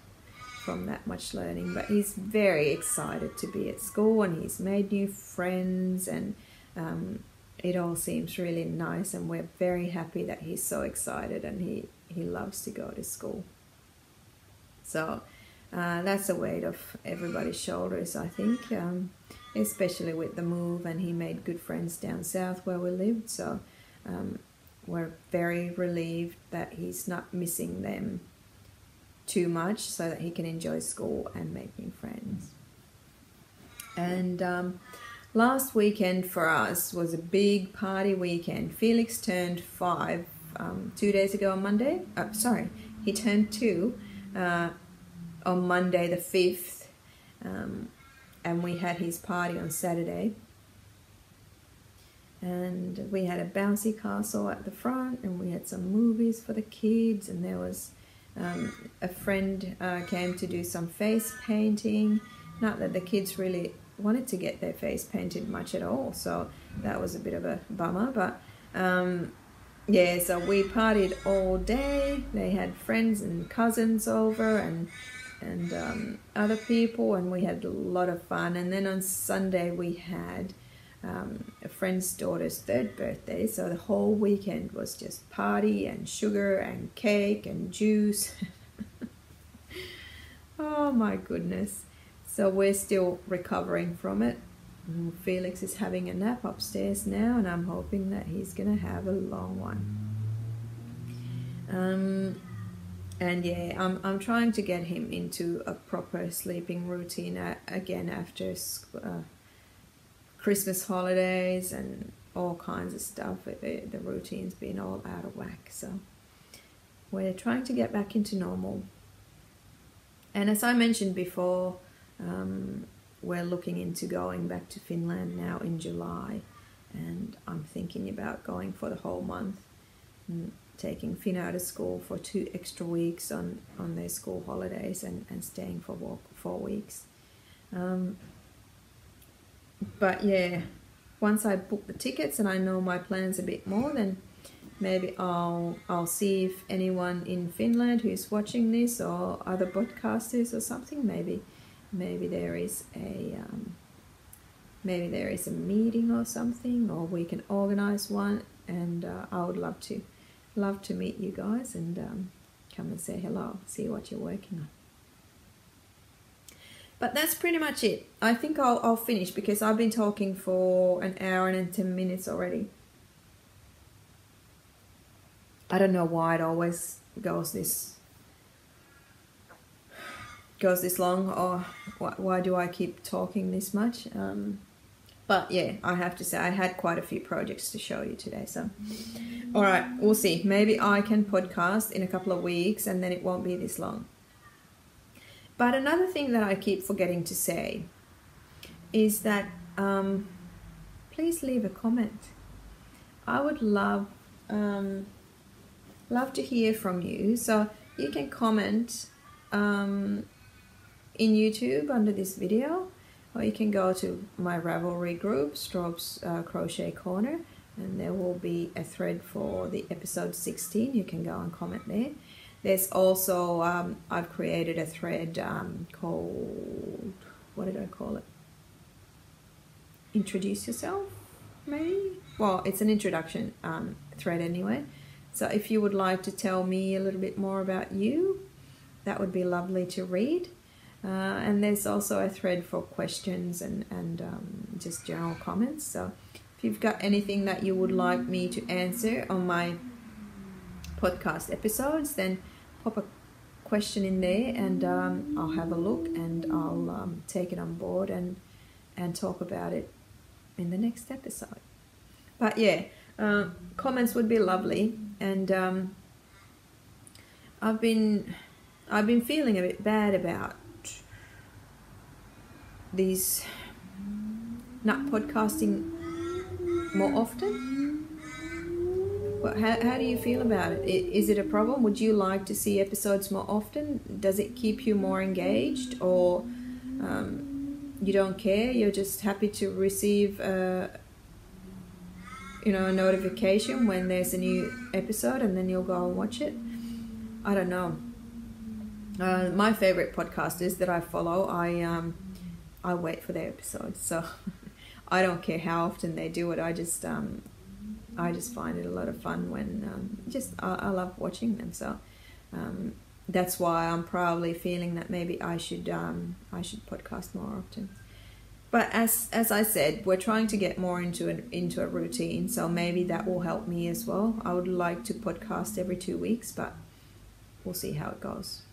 from that much learning. But he's very excited to be at school, and he's made new friends, and it all seems really nice, and we're very happy that he's so excited, and he loves to go to school. So that's a weight off everybody's shoulders, I think, especially with the move, and he made good friends down south where we lived, so we're very relieved that he's not missing them too much, so that he can enjoy school and make new friends. And last weekend for us was a big party weekend. Felix turned 5 2 days ago on Monday. Sorry, he turned 2 on Monday the 5th, and we had his party on Saturday. And we had a bouncy castle at the front, and we had some movies for the kids, and there was a friend came to do some face painting. Not that the kids really wanted to get their face painted much at all, so that was a bit of a bummer, but yeah, so we partied all day. They had friends and cousins over, and other people, and we had a lot of fun. And then on Sunday we had a friend's daughter's 3rd birthday, so the whole weekend was just party and sugar and cake and juice. Oh my goodness. So we're still recovering from it. Felix is having a nap upstairs now, and I'm hoping that he's gonna have a long one. And yeah, I'm trying to get him into a proper sleeping routine again after Christmas holidays and all kinds of stuff. The routine's been all out of whack, so we're trying to get back into normal. And as I mentioned before, we're looking into going back to Finland now in July, and I'm thinking about going for the whole month, and taking Finn out of school for 2 extra weeks on their school holidays, and staying for 4 weeks. But yeah, once I book the tickets and I know my plans a bit more, then maybe I'll see if anyone in Finland who's watching this, or other podcasters or something, maybe there is a meeting or something, or we can organize one, and I would love to meet you guys and come and say hello, see what you're working on. But that's pretty much it. I think I'll finish, because I've been talking for an hour and 10 minutes already. I don't know why it always goes this long, or why do I keep talking this much? But yeah, I have to say I had quite a few projects to show you today. So, all right, we'll see. Maybe I can podcast in a couple of weeks, and then it won't be this long. But another thing that I keep forgetting to say is that please leave a comment. I would love to hear from you. So you can comment in YouTube under this video, or you can go to my Ravelry group, Strawbs Crochet Corner, and there will be a thread for the episode 16. You can go and comment there. There's also, I've created a thread called, what did I call it? Introduce yourself, maybe? Well, it's an introduction thread anyway. So if you would like to tell me a little bit more about you, that would be lovely to read. And there's also a thread for questions and just general comments. So if you've got anything that you would like me to answer on my podcast episodes, then pop a question in there, and I'll have a look, and I'll take it on board and talk about it in the next episode. But yeah, comments would be lovely. And I've been feeling a bit bad about these not podcasting more often. But how do you feel about it? Is it a problem? Would you like to see episodes more often? Does it keep you more engaged, or you don't care? You're just happy to receive a notification when there's a new episode, and then you'll go and watch it? I don't know. My favorite podcasters that I follow, I wait for their episodes, so I don't care how often they do it. I just find it a lot of fun when I love watching them. So that's why I'm probably feeling that maybe I should podcast more often. But as I said, we're trying to get more into a routine, so maybe that will help me as well. I would like to podcast every 2 weeks, but we'll see how it goes.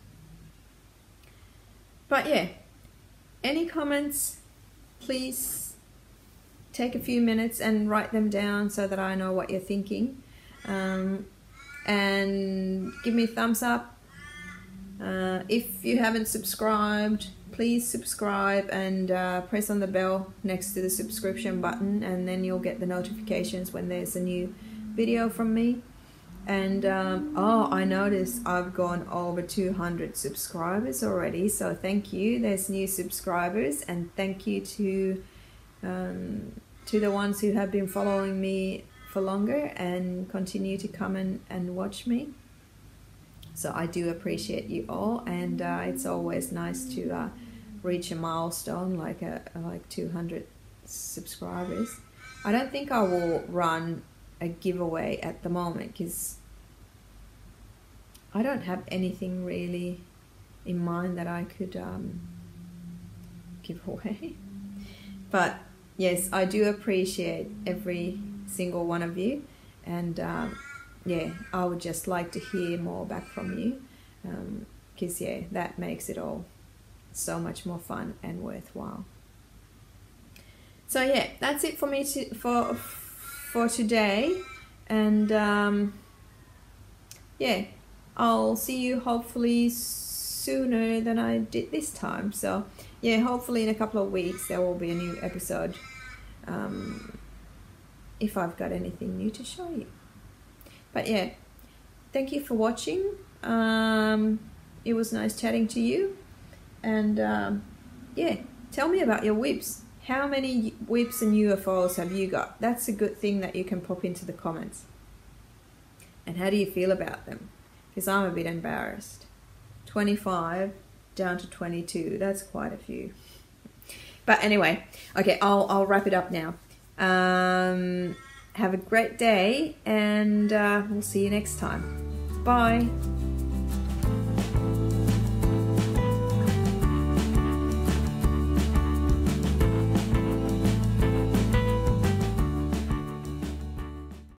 But yeah, any comments, please take a few minutes and write them down so that I know what you're thinking. And give me a thumbs up. If you haven't subscribed, please subscribe and press on the bell next to the subscription button, and then you'll get the notifications when there's a new video from me. And I noticed I've gone over 200 subscribers already, so thank you. There's new subscribers, and thank you to the ones who have been following me for longer and continue to come and watch me. So I do appreciate you all, and it's always nice to reach a milestone like 200 subscribers. I don't think I will run a giveaway at the moment, because I don't have anything really in mind that I could give away. But yes, I do appreciate every single one of you, and yeah, I would just like to hear more back from you, because yeah, that makes it all so much more fun and worthwhile. So yeah, that's it for me for today, and yeah, I'll see you hopefully sooner than I did this time. So yeah, hopefully in a couple of weeks there will be a new episode, if I've got anything new to show you. But yeah, thank you for watching. It was nice chatting to you, and yeah, tell me about your WIPs. How many WIPs and UFOs have you got? That's a good thing that you can pop into the comments. And how do you feel about them? Because I'm a bit embarrassed. 25 down to 22. That's quite a few. But anyway, okay, I'll wrap it up now. Have a great day, and we'll see you next time. Bye.